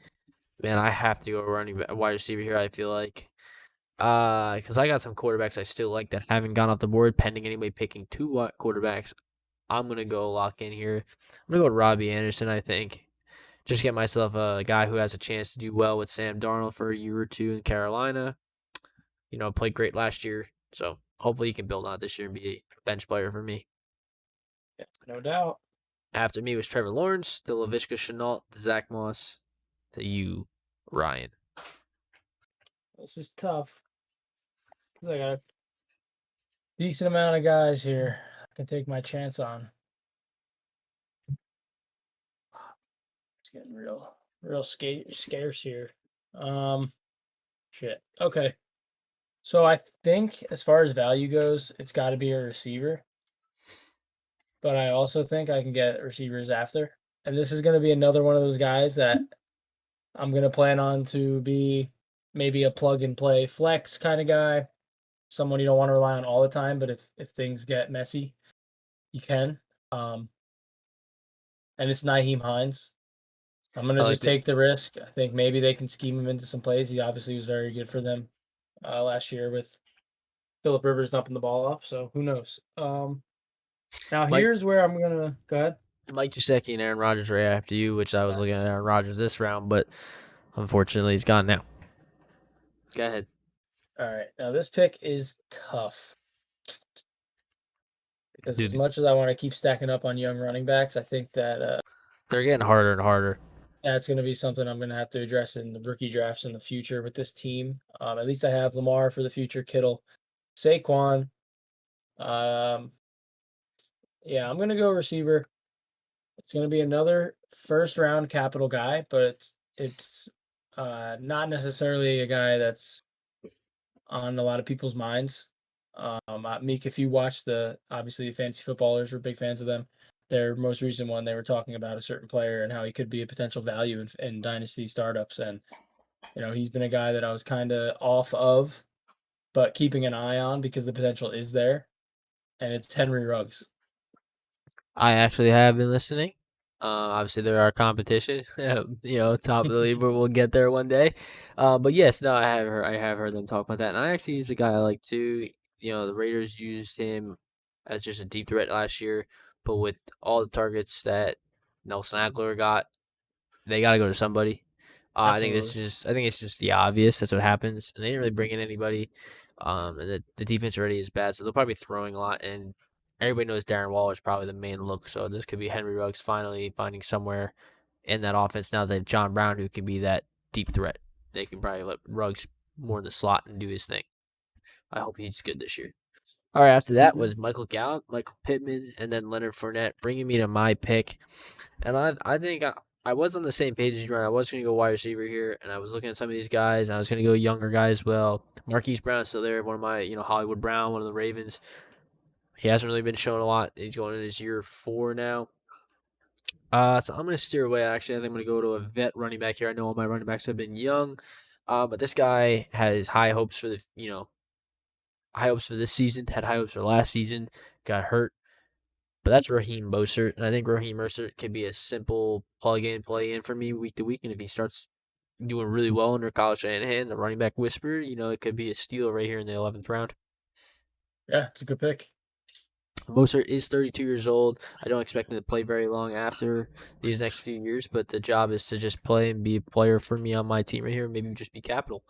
Man, I have to go wide receiver here, I feel like. Because I got some quarterbacks I still like that haven't gone off the board, pending anybody picking 2 quarterbacks. I'm going to go lock in here. I'm going to go with Robbie Anderson, I think. Just get myself a guy who has a chance to do well with Sam Darnold for a year or 2 in Carolina. Played great last year. So hopefully he can build on it this year and be a bench player for me. Yeah, no doubt. After me was Trevor Lawrence, to Laviska Shenault, to Zach Moss, to you, Ryan. This is tough. I got decent amount of guys here I can take my chance on. It's getting real scarce here. Shit. Okay. So I think as far as value goes, it's got to be a receiver. But I also think I can get receivers after. And this is going to be another one of those guys that I'm going to plan on to be maybe a plug and play flex kind of guy. Someone you don't want to rely on all the time, but if things get messy, you can. And it's Naheem Hines. I'm going I to like just it. take the risk. I think maybe they can scheme him into some plays. He obviously was very good for them last year with Phillip Rivers dumping the ball off. So who knows? Now Mike here's where I'm going to go ahead. Mike Gesicki and Aaron Rodgers right after you, which I was looking at Aaron Rodgers this round, but unfortunately he's gone now. Go ahead. All right. Now this pick is tough because as Dude, much as I want to keep stacking up on young running backs, I think that they're getting harder and harder. that's going to be something I'm going to have to address in the rookie drafts in the future with this team. At least I have Lamar for the future, Kittle, Saquon. Yeah, I'm going to go receiver. It's going to be another first round capital guy, but it's not necessarily a guy that's on a lot of people's minds. Meek, if you watch obviously the fantasy footballers were big fans of them. Their most recent one, they were talking about a certain player and how he could be a potential value in dynasty startups. And, he's been a guy that I was kind of off of, but keeping an eye on because the potential is there. And it's Henry Ruggs. I actually have been listening. Obviously, there are competition, top of the league, but we'll get there one day. But yes, no, I have heard them talk about that, and I actually use a guy I like too. The Raiders used him as just a deep threat last year, but with all the targets that Nelson Aguilar got, they got to go to somebody. I think Absolutely. I think it's just the obvious. That's what happens, and they didn't really bring in anybody. And the defense already is bad, so they'll probably be throwing a lot. And everybody knows Darren Waller is probably the main look. So this could be Henry Ruggs finally finding somewhere in that offense. Now that John Brown, who can be that deep threat, they can probably let Ruggs more in the slot and do his thing. I hope he's good this year. All right, after that was Michael Gallup, Michael Pittman, and then Leonard Fournette, bringing me to my pick. And I think I was on the same page as you. I was going to go wide receiver here, and I was looking at some of these guys, and I was going to go younger guys as well. Marquise Brown's still there, one of my, Hollywood Brown, one of the Ravens. He hasn't really been showing a lot. He's going in his year 4 now. So I'm going to steer away, actually. I think I'm going to go to a vet running back here. I know all my running backs have been young, but this guy has high hopes for high hopes for this season, had high hopes for last season, got hurt. But that's Raheem Mostert, and I think Raheem Mostert can be a simple plug-in, play-in for me week to week. And if he starts doing really well under Kyle Shanahan, the running back whisperer, it could be a steal right here in the 11th round. Yeah, it's a good pick. Mostert is 32 years old. I don't expect him to play very long after these next few years, but the job is to just play and be a player for me on my team right here, maybe just be capital.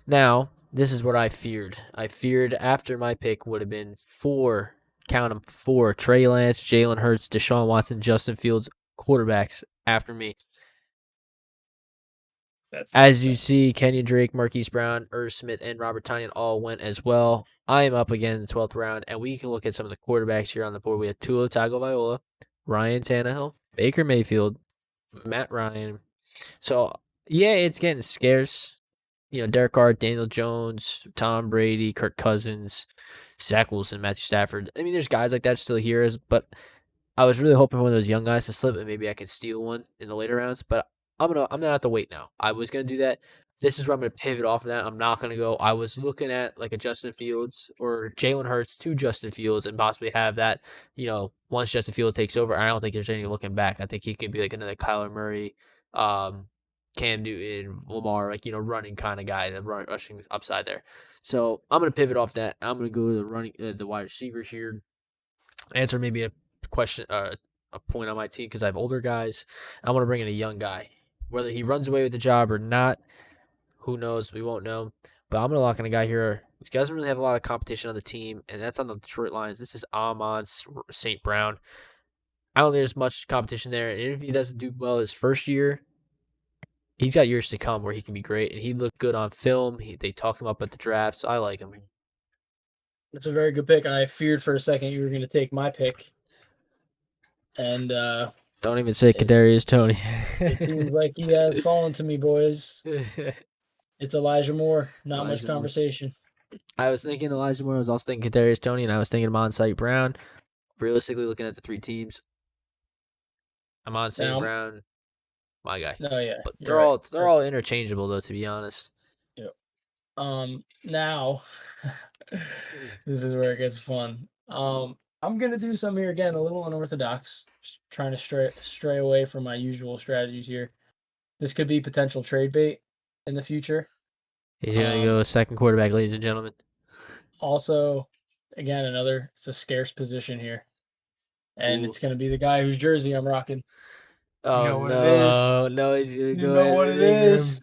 Now, this is what I feared. I feared after my pick would have been 4, count them 4, Trey Lance, Jalen Hurts, Deshaun Watson, Justin Fields, quarterbacks after me. As you see, Kenyon Drake, Marquise Brown, Irv Smith, and Robert Tonyan all went as well. I am up again in the 12th round, and we can look at some of the quarterbacks here on the board. We have Tua Tagovailoa, Ryan Tannehill, Baker Mayfield, Matt Ryan. So, yeah, it's getting scarce. Derek Carr, Daniel Jones, Tom Brady, Kirk Cousins, Zach Wilson, Matthew Stafford. I mean, there's guys like that still here, but I was really hoping for one of those young guys to slip, and maybe I could steal one in the later rounds. But I'm gonna have to wait now. I was gonna do that. This is where I'm gonna pivot off of that. I'm not gonna go. I was looking at like a Justin Fields or Jalen Hurts to Justin Fields and possibly have that. Once Justin Fields takes over, I don't think there's any looking back. I think he could be like another Kyler Murray, Cam Newton, Lamar, running kind of guy, the rushing upside there. So I'm gonna pivot off that. I'm gonna go to the wide receiver here. Answer maybe a question, a point on my team because I have older guys. I want to bring in a young guy. Whether he runs away with the job or not, who knows? We won't know. But I'm going to lock in a guy here who doesn't really have a lot of competition on the team, and that's on the Detroit Lions. This is Amon St. Brown. I don't think there's much competition there. And if he doesn't do well his first year, he's got years to come where he can be great. And he looked good on film. They talked him up at the draft, so I like him. That's a very good pick. I feared for a second you were going to take my pick, and Don't even say Kadarius Toney. it seems like he has fallen to me, boys. It's Elijah Moore. Not much Elijah Moore. conversation. I was thinking Elijah Moore. I was also thinking Kadarius Toney, and I was thinking Amon St. Brown. Realistically, looking at the three teams, Amon St. Now, Brown, my guy. no, yeah, But you're right. they're all interchangeable though, to be honest. Now, this is where it gets fun. I'm gonna do something here again, a little unorthodox. Just trying to stray away from my usual strategies here. This could be potential trade bait in the future. He's gonna go second quarterback, ladies and gentlemen. Also, again, it's a scarce position here. And Ooh. it's gonna be the guy whose jersey I'm rocking. Oh know what it no, no, he's gonna You go. know what Evan it Ingram. is.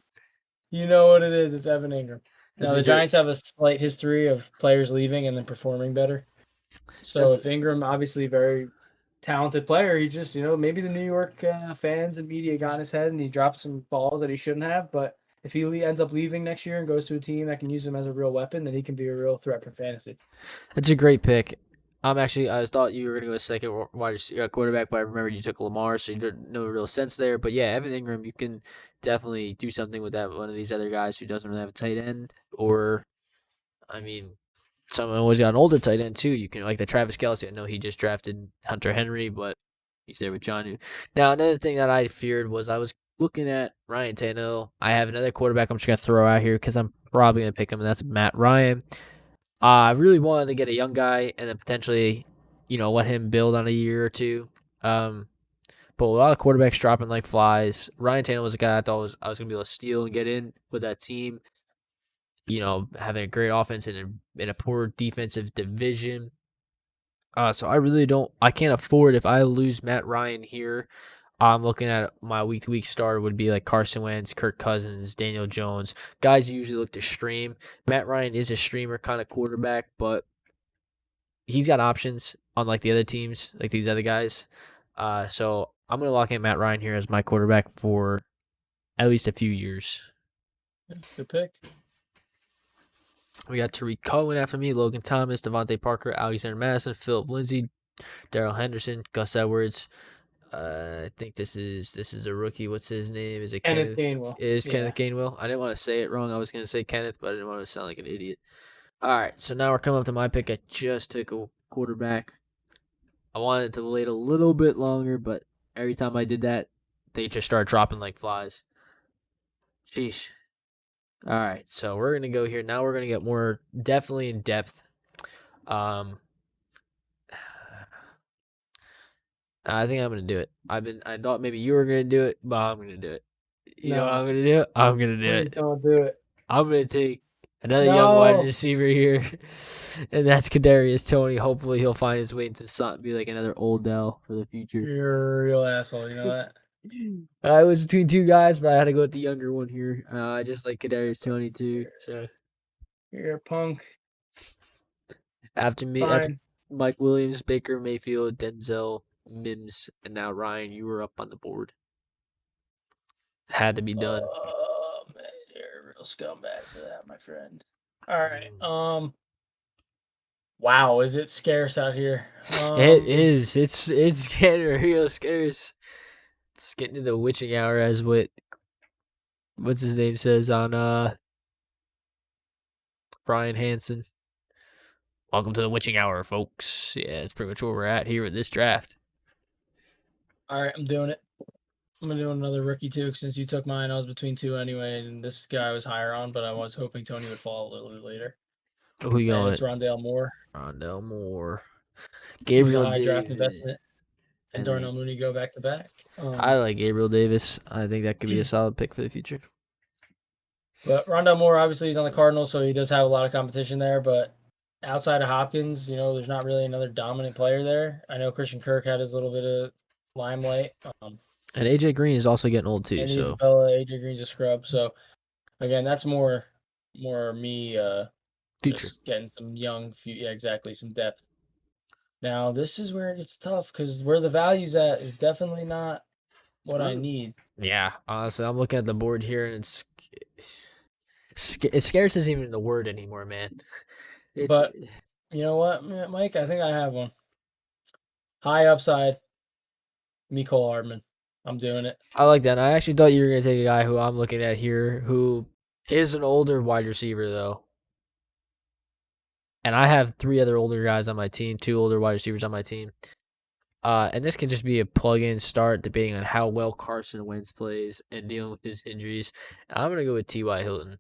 You know what it is. It's Evan Ingram. That's Now, a the good- Giants have a slight history of players leaving and then performing better. So That's- if Ingram, obviously very talented player, he just, maybe the New York fans and media got in his head and he dropped some balls that he shouldn't have. But if he ends up leaving next year and goes to a team that can use him as a real weapon, then he can be a real threat for fantasy. That's a great pick. I thought you were gonna go second quarterback, but I remember you took Lamar, so you didn't no real sense there. But yeah, Evan Ingram, you can definitely do something with that. One of these other guys who doesn't really have a tight end, or I mean, someone always got an older tight end too. You can like the Travis Kelce. I know he just drafted Hunter Henry, but he's there with John. Now another thing that I feared was I was looking at Ryan Tannehill. I have another quarterback I'm just gonna throw out here because I'm probably gonna pick him, and that's Matt Ryan. I really wanted to get a young guy and then potentially, let him build on a year or two. But a lot of quarterbacks dropping like flies. Ryan Tannehill was a guy I thought I was going to be able to steal and get in with that team. Having a great offense in a poor defensive division. So I can't afford if I lose Matt Ryan here. I'm looking at my week-to-week starter would be like Carson Wentz, Kirk Cousins, Daniel Jones. Guys usually look to stream. Matt Ryan is a streamer kind of quarterback, but he's got options unlike the other teams, like these other guys. So I'm going to lock in Matt Ryan here as my quarterback for at least a few years. Good pick. We got Tariq Cohen after me, Logan Thomas, Devontae Parker, Alexander Madison, Philip Lindsay, Darrell Henderson, Gus Edwards. I think this is a rookie. What's his name? Is it Kenneth Gainwell? It is Kenneth Gainwell. I didn't want to say it wrong. I was going to say Kenneth, but I didn't want to sound like an idiot. All right, so now we're coming up to my pick. I just took a quarterback. I wanted to wait a little bit longer, but every time I did that, they just start dropping like flies. Sheesh. All right, so we're going to go here. Now we're going to get more definitely in depth. I think I'm gonna do it. I thought maybe you were gonna do it, but I'm gonna do it. You know what I'm gonna do? I'm gonna do it. Don't do it. I'm gonna take another young wide receiver here, and that's Kadarius Toney. Hopefully, he'll find his way into something, be like another Odell for the future. You're a real asshole. You know that. I was between two guys, but I had to go with the younger one here. I just like Kadarius Toney too. So you're a punk. After Mike Williams, Baker Mayfield, Denzel, Mims, and now Ryan, you were up on the board. Had to be done. Oh man, you're a real scumbag for that, my friend. All right. Wow, is it scarce out here? It is. It's getting real scarce. It's getting to the witching hour, as what's his name says on Brian Hansen. Welcome to the witching hour, folks. Yeah, it's pretty much where we're at here with this draft. All right, I'm doing it. I'm gonna do another rookie too, since you took mine. I was between two anyway, and this guy was higher on, but I was hoping Tony would fall a little bit later. Who you going with? It's Rondale Moore. Rondale Moore. Gabriel Davis. Draft Davis. investment. And Darnell Mooney go back to back. I like Gabriel Davis. I think that could be a solid pick for the future. But Rondale Moore, obviously, he's on the Cardinals, so he does have a lot of competition there. But outside of Hopkins, there's not really another dominant player there. I know Christian Kirk had his little bit of limelight. And AJ Green is also getting old too. And so AJ Green's a scrub. So again, that's more me future just getting some exactly, some depth. Now this is where it gets tough because where the value's at is definitely not what I need. Yeah, honestly, I'm looking at the board here and it's scarce isn't even the word anymore, man. But You know what, Mike? I think I have one. High upside, Mecole Hardman. I'm doing it. I like that. I actually thought you were going to take a guy who I'm looking at here who is an older wide receiver, though. And I have 3 other older guys on my team, 2 older wide receivers on my team. And this can just be a plug-in start depending on how well Carson Wentz plays and dealing with his injuries. I'm going to go with T.Y. Hilton.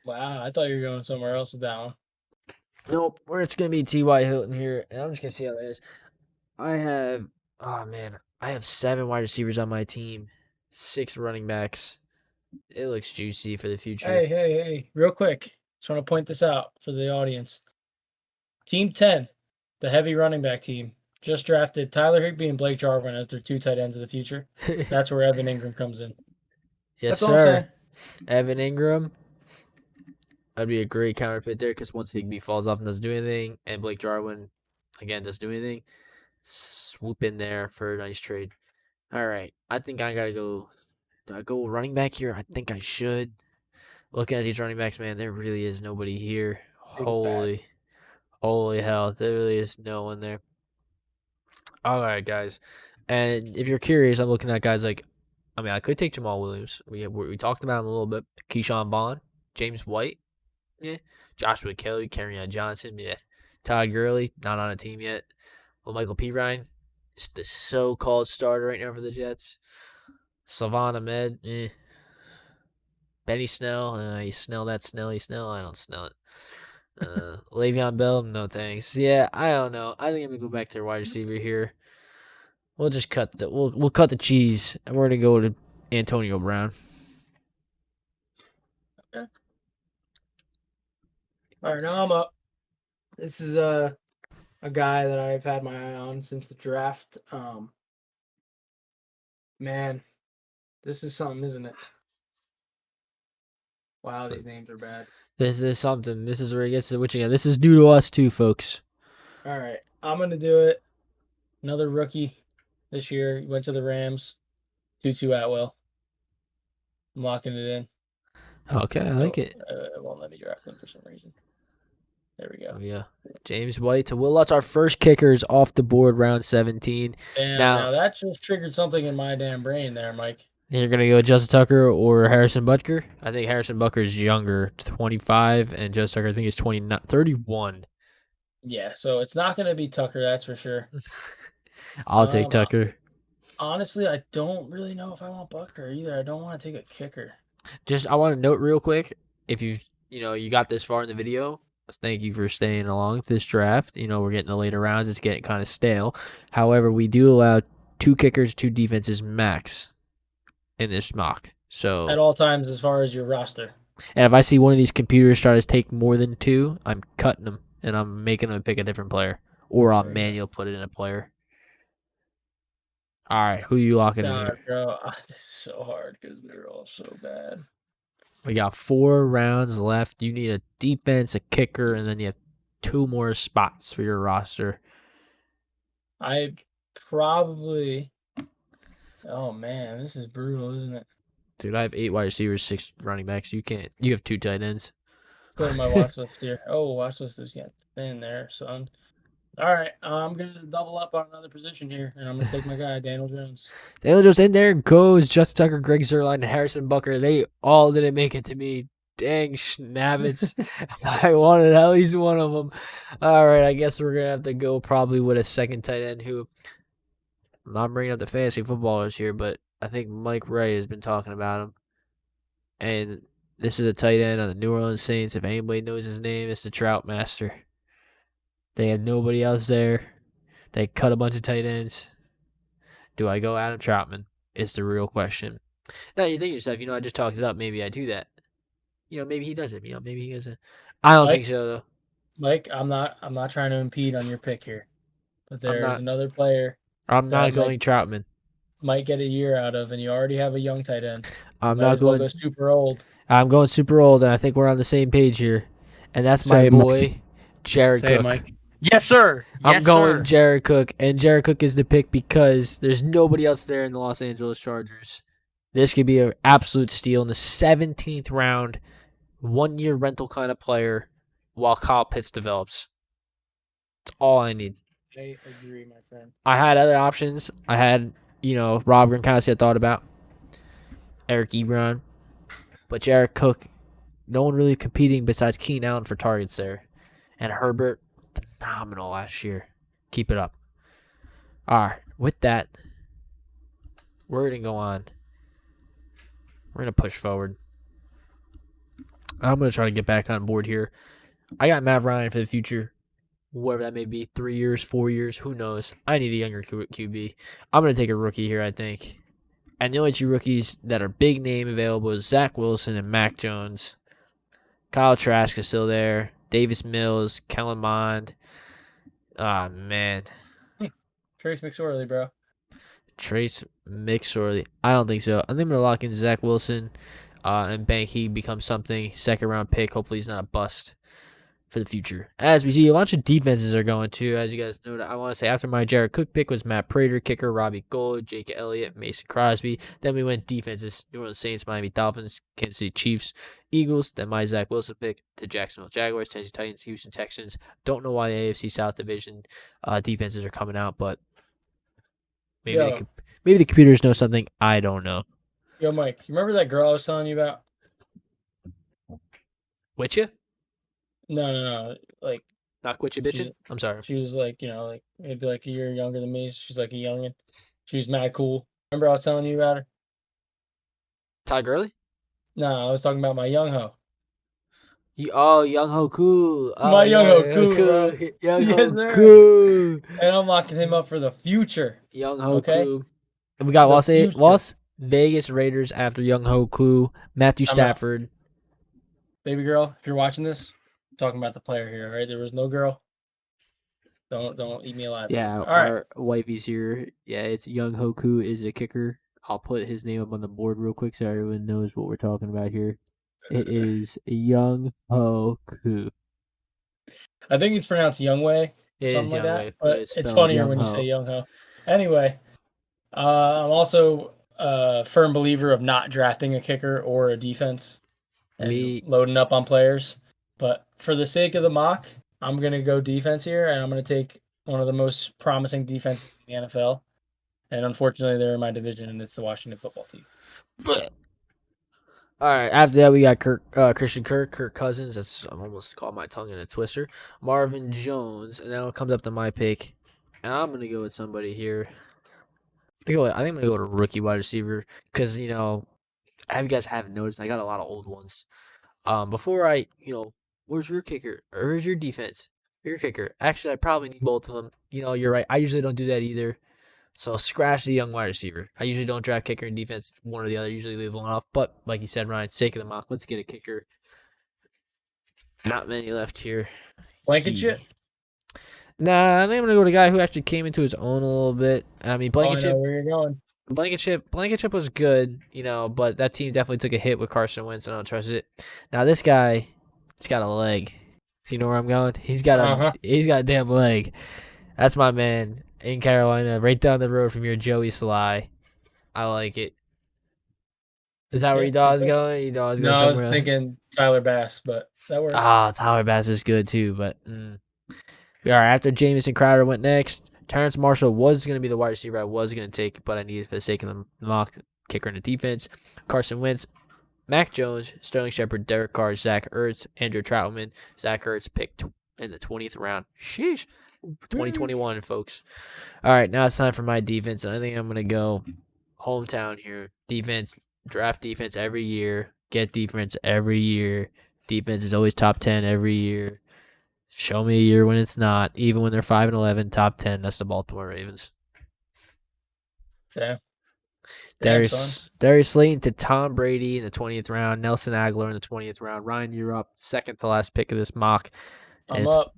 Wow, I thought you were going somewhere else with that one. Nope, where it's going to be T.Y. Hilton here. And I'm just going to see how that is. I have 7 wide receivers on my team, 6 running backs. It looks juicy for the future. Hey, real quick. Just want to point this out for the audience. Team 10, the heavy running back team, just drafted Tyler Higbee and Blake Jarwin as their 2 tight ends of the future. That's where Evan Ingram comes in. Yes, That's all I'm saying. sir. Evan Ingram. That'd be a great counter pick there because once Higbee falls off and doesn't do anything, and Blake Jarwin, again, doesn't do anything, swoop in there for a nice trade. All right. I think I got to go. Do I go running back here? I think I should. Looking at these running backs, man, there really is nobody here. Holy hell. There really is no one there. All right, guys. And if you're curious, I'm looking at guys like, I could take Jamal Williams. We talked about him a little bit. Keyshawn Bond, James White, yeah. Joshua Kelly, Kerryon Johnson, yeah. Todd Gurley, not on a team yet. Well, Michael P. Ryan, is the so-called starter right now for the Jets. Salvon Ahmed, Benny Snell, you smell that smelly Snell? I don't smell it. Le'Veon Bell, no thanks. Yeah, I don't know. I think I'm gonna go back to wide receiver here. We'll just cut we'll cut the cheese, and we're gonna go to Antonio Brown. Okay. All right, now I'm up. This is a guy that I've had my eye on since the draft. Man, this is something, isn't it? Wow, these names are bad. This is something. This is where it gets to switching. This is due to us too, folks. All right, I'm gonna do it. Another rookie this year. He went to the Rams. Tutu Atwell. I'm locking it in. Okay, I like it. It won't let me draft him for some reason. There we go. Oh, yeah. James White to Will Lutz, our first kickers off the board, round 17. Damn, now that just triggered something in my damn brain there, Mike. You're going to go Justin Tucker or Harrison Butker? I think Harrison Butker is younger, 25, and Justin Tucker, I think, is 31. Yeah, so it's not going to be Tucker, that's for sure. I'll take Tucker. Honestly, I don't really know if I want Butker either. I don't want to take a kicker. I want to note real quick, if you got this far in the video, thank you for staying along with this draft. We're getting the later rounds. It's getting kind of stale. However, we do allow 2 kickers, 2 defenses max in this mock. So at all times as far as your roster. And if I see one of these computers try to take more than 2, I'm cutting them, and I'm making them pick a different player. Or I'll manually put it in a player. All right, who are you locking in here? Bro, this is so hard because they're all so bad. We got 4 rounds left. You need a defense, a kicker, and then you have 2 more spots for your roster. I probably... Oh, man, this is brutal, isn't it? Dude, I have 8 wide receivers, 6 running backs. You have 2 tight ends. Go to my watch list here. Oh, watch list is getting thin there, son. All right, I'm going to double up on another position here, and I'm going to take my guy, Daniel Jones. Daniel Jones in there goes. Justin Tucker, Greg Zuerlein, and Harrison Butker. They all didn't make it to me. Dang schnabbits. I wanted at least one of them. All right, I guess we're going to have to go probably with a second tight end who, I'm not bringing up the fantasy footballers here, but I think Mike Ray has been talking about him. And this is a tight end on the New Orleans Saints. If anybody knows his name, it's the Trout Master. They have nobody else there. They cut a bunch of tight ends. Do I go Adam Troutman? Is the real question. Now you think to yourself, I just talked it up. Maybe I do that. Maybe he doesn't. Maybe he doesn't. I don't think so, though. Mike, I'm not trying to impede on your pick here, but there's another player. I'm not going Troutman. Might get a year out of, and you already have a young tight end. I'm not going go super old. I'm going super old, and I think we're on the same page here. And that's my boy, Jared Cook. Mike. Yes, sir. I'm going Jared Cook, and Jared Cook is the pick because there's nobody else there in the Los Angeles Chargers. This could be an absolute steal in the 17th round, 1-year rental kind of player while Kyle Pitts develops. That's all I need. I agree, my friend. I had other options. I had, Rob Gronkowski I thought about, Eric Ebron, but Jared Cook, no one really competing besides Keenan Allen for targets there. And Herbert, phenomenal last year. Keep it up. All right, with that, we're going to go on. We're going to push forward. I'm going to try to get back on board here. I got Matt Ryan for the future, whatever that may be, 3 years, 4 years, who knows. I need a younger QB. I'm going to take a rookie here, I think. And the only two rookies that are big name available is Zach Wilson and Mac Jones. Kyle Trask is still there. Davis Mills, Kellen Mond. Ah, man. Trace McSorley, bro. Trace McSorley. I don't think so. I think I'm going to lock in Zach Wilson and bank he becomes something. Second round pick. Hopefully he's not a bust for the future. As we see, a bunch of defenses are going to. As you guys know, I want to say after my Jared Cook pick was Matt Prater, kicker Robbie Gould, Jake Elliott, Mason Crosby. Then we went defenses: New Orleans Saints, Miami Dolphins, Kansas City Chiefs, Eagles. Then my Zach Wilson pick to Jacksonville Jaguars, Tennessee Titans, Houston Texans. Don't know why the AFC South Division defenses are coming out, but maybe the computers know something I don't know. Yo, Mike, you remember that girl I was telling you about? With you? No. Like, not quit you bitching? I'm sorry. She was like, maybe like a year younger than me. She's like a youngin'. She was mad cool. Remember I was telling you about her? Todd Gurley? No, I was talking about my young ho. Young Ho Koo. My Young Ho Koo, bro. Young Ho Koo. And I'm locking him up for the future. Young Ho Koo. And we got Las Vegas Raiders after Young Ho Koo. Matthew Stafford. Baby girl, if you're watching this, I'm talking about the player here, right? There was no girl. Don't eat me alive. Yeah, all our right. wifey's here. Yeah, it's Young Ho Koo is a kicker. I'll put his name up on the board real quick so everyone knows what we're talking about here. It is Young Ho Koo. I think it's pronounced Young Way. Something like that. But it's funnier when you say Young Ho. Anyway, I'm also a firm believer of not drafting a kicker or a defense and loading up on players. But for the sake of the mock, I'm going to go defense here, and I'm going to take one of the most promising defenses in the NFL. And unfortunately, they're in my division, and it's the Washington football team. All right, after that, we got Christian Kirk Cousins. I'm almost caught my tongue in a twister. Marvin Jones, and now it comes up to my pick. And I'm going to go with somebody here. I think I'm going to go to rookie wide receiver because, you guys haven't noticed, I got a lot of old ones. Before where's your kicker? Or where's your defense? Your kicker. Actually, I probably need both of them. You're right. I usually don't do that either. So scratch the young wide receiver. I usually don't draft kicker and defense, one or the other. I usually leave one off. But like you said, Ryan, sake of the mock, let's get a kicker. Not many left here. Blankenship? Nah, I think I'm gonna go to a guy who actually came into his own a little bit. I mean, Blankenship. I know where you're going. Blankenship was good, but that team definitely took a hit with Carson Wentz, and I don't trust it. Now this guy, he's got a leg. You know where I'm going? He's got a damn leg. That's my man in Carolina, right down the road from your Joey Sly. I like it. Is that where you thought I was going? You thought I was going somewhere? No, I was thinking Tyler Bass, but that works. Tyler Bass is good too, but all right. After Jamison Crowder went next, Terrence Marshall was going to be the wide receiver I was going to take, but I needed for the sake of the mock kicker in the defense. Carson Wentz, Mac Jones, Sterling Shepard, Derek Carr, Zach Ertz, Andrew Troutman. Zach Ertz picked in the 20th round. Sheesh. 2021, folks. All right, now it's time for my defense, and I think I'm going to go hometown here. Defense, draft defense every year. Get defense every year. Defense is always top 10 every year. Show me a year when it's not. Even when they're 5-11, top 10. That's the Baltimore Ravens. Yeah. Darius Slayton to Tom Brady in the 20th round. Nelson Aguilar in the 20th round. Ryan, you're up. Second to last pick of this mock. I'm up.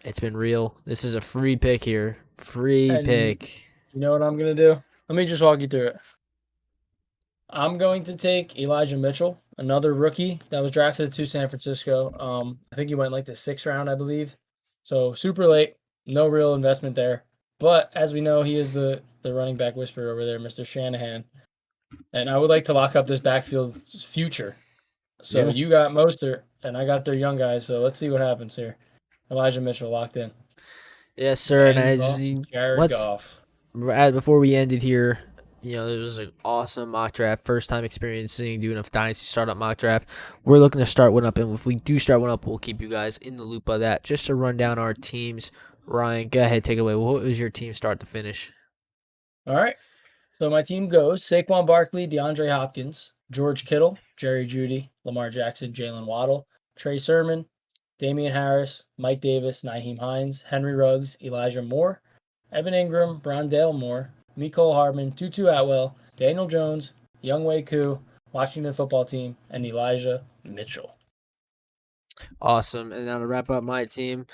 It's been real. This is a free pick here. Pick. You know what I'm going to do? Let me just walk you through it. I'm going to take Elijah Mitchell, another rookie that was drafted to San Francisco. I think he went like the 6th round, I believe. So super late. No real investment there. But as we know, he is the running back whisperer over there, Mr. Shanahan. And I would like to lock up this backfield future. So You got Mostert, and I got their young guys. So let's see what happens here. Elijah Mitchell locked in. Yes, sir. And Jared as Goff, Jared let's Goff. before we end it here, it was an awesome mock draft. First time experiencing doing a Dynasty startup mock draft. We're looking to start one up, and if we do start one up, we'll keep you guys in the loop of that. Just to run down our teams, Ryan, go ahead, take it away. What was your team start to finish? All right. So my team goes Saquon Barkley, DeAndre Hopkins, George Kittle, Jerry Jeudy, Lamar Jackson, Jalen Waddle, Trey Sermon, Damian Harris, Mike Davis, Nyheim Hines, Henry Ruggs, Elijah Moore, Evan Ingram, Brondale Moore, Mecole Hardman, Tutu Atwell, Daniel Jones, Younghoe Koo, Washington Football Team, and Elijah Mitchell. Awesome. And now to wrap up my team,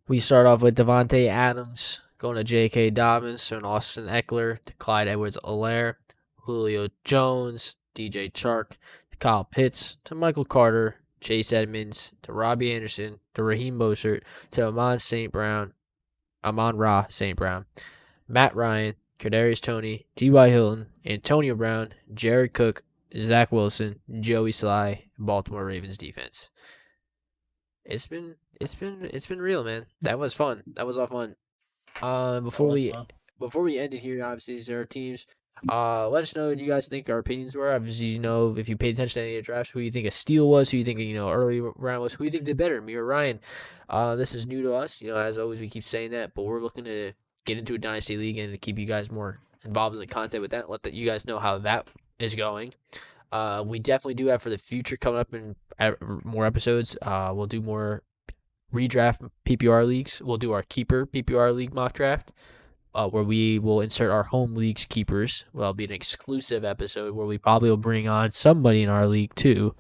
we start off with Devontae Adams going to J.K. Dobbins, to Austin Eckler, to Clyde Edwards-Helaire, Julio Jones, DJ Chark, to Kyle Pitts, to Michael Carter, Chase Edmonds, to Robbie Anderson, to Raheem Mostert, to Amon-Ra St. Brown, Matt Ryan, Kadarius Toney, T.Y. Hilton, Antonio Brown, Jared Cook, Zach Wilson, Joey Sly, Baltimore Ravens defense. It's been real, man. That was fun. That was all fun. Before we end it here, obviously these are our teams. Let us know what you guys think our opinions were. Obviously, if you paid attention to any of the drafts, who you think a steal was, who you think early round was, who you think did better, me or Ryan. This is new to us. As always, we keep saying that, but we're looking to get into a Dynasty League and to keep you guys more involved in the content with that. Let you guys know how that is going. We definitely do have for the future coming up in more episodes. We'll do more redraft PPR leagues. We'll do our keeper PPR league mock draft, where we will insert our home league's keepers. Well, it'll be an exclusive episode where we probably will bring on somebody in our league to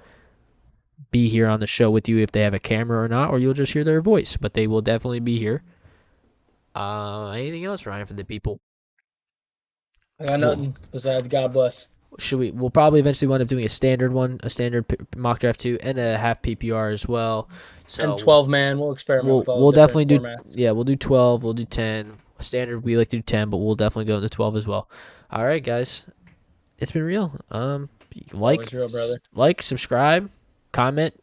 be here on the show with you if they have a camera or not, or you'll just hear their voice, but they will definitely be here. Anything else, Ryan, for the people? I got nothing besides God bless. We'll probably eventually wind up doing a standard mock draft too, and a half PPR as well. So and 12-man, we'll experiment with all we'll the definitely do formats. Yeah, we'll do 12, we'll do 10. Standard we like to do 10, but we'll definitely go into 12 as well. All right, guys. It's been real. Like, subscribe, comment,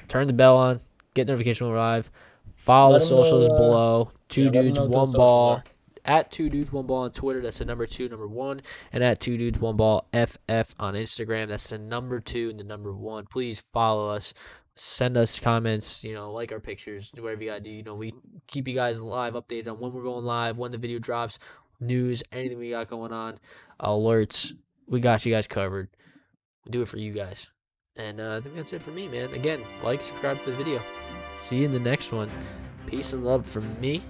turn the bell on, get notification when we're live. Follow the socials below. Two Dudes, One Ball. At 2 Dudes 1 Ball on Twitter, that's the number 2, number 1, and at 2 Dudes 1 Ball FF on Instagram, that's the number 2 and the number 1. Please follow us, send us comments, like our pictures, do whatever you gotta do. We keep you guys live, updated on when we're going live, when the video drops, news, anything we got going on, alerts. We got you guys covered. We do it for you guys, and I think that's it for me, man. Again, like, subscribe to the video. See you in the next one. Peace and love from me.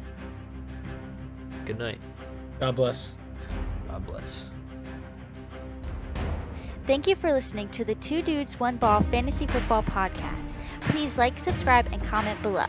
Good night. God bless. God bless. Thank you for listening to the 2 Dudes 1 Ball Fantasy Football Podcast. Please like, subscribe, and comment below.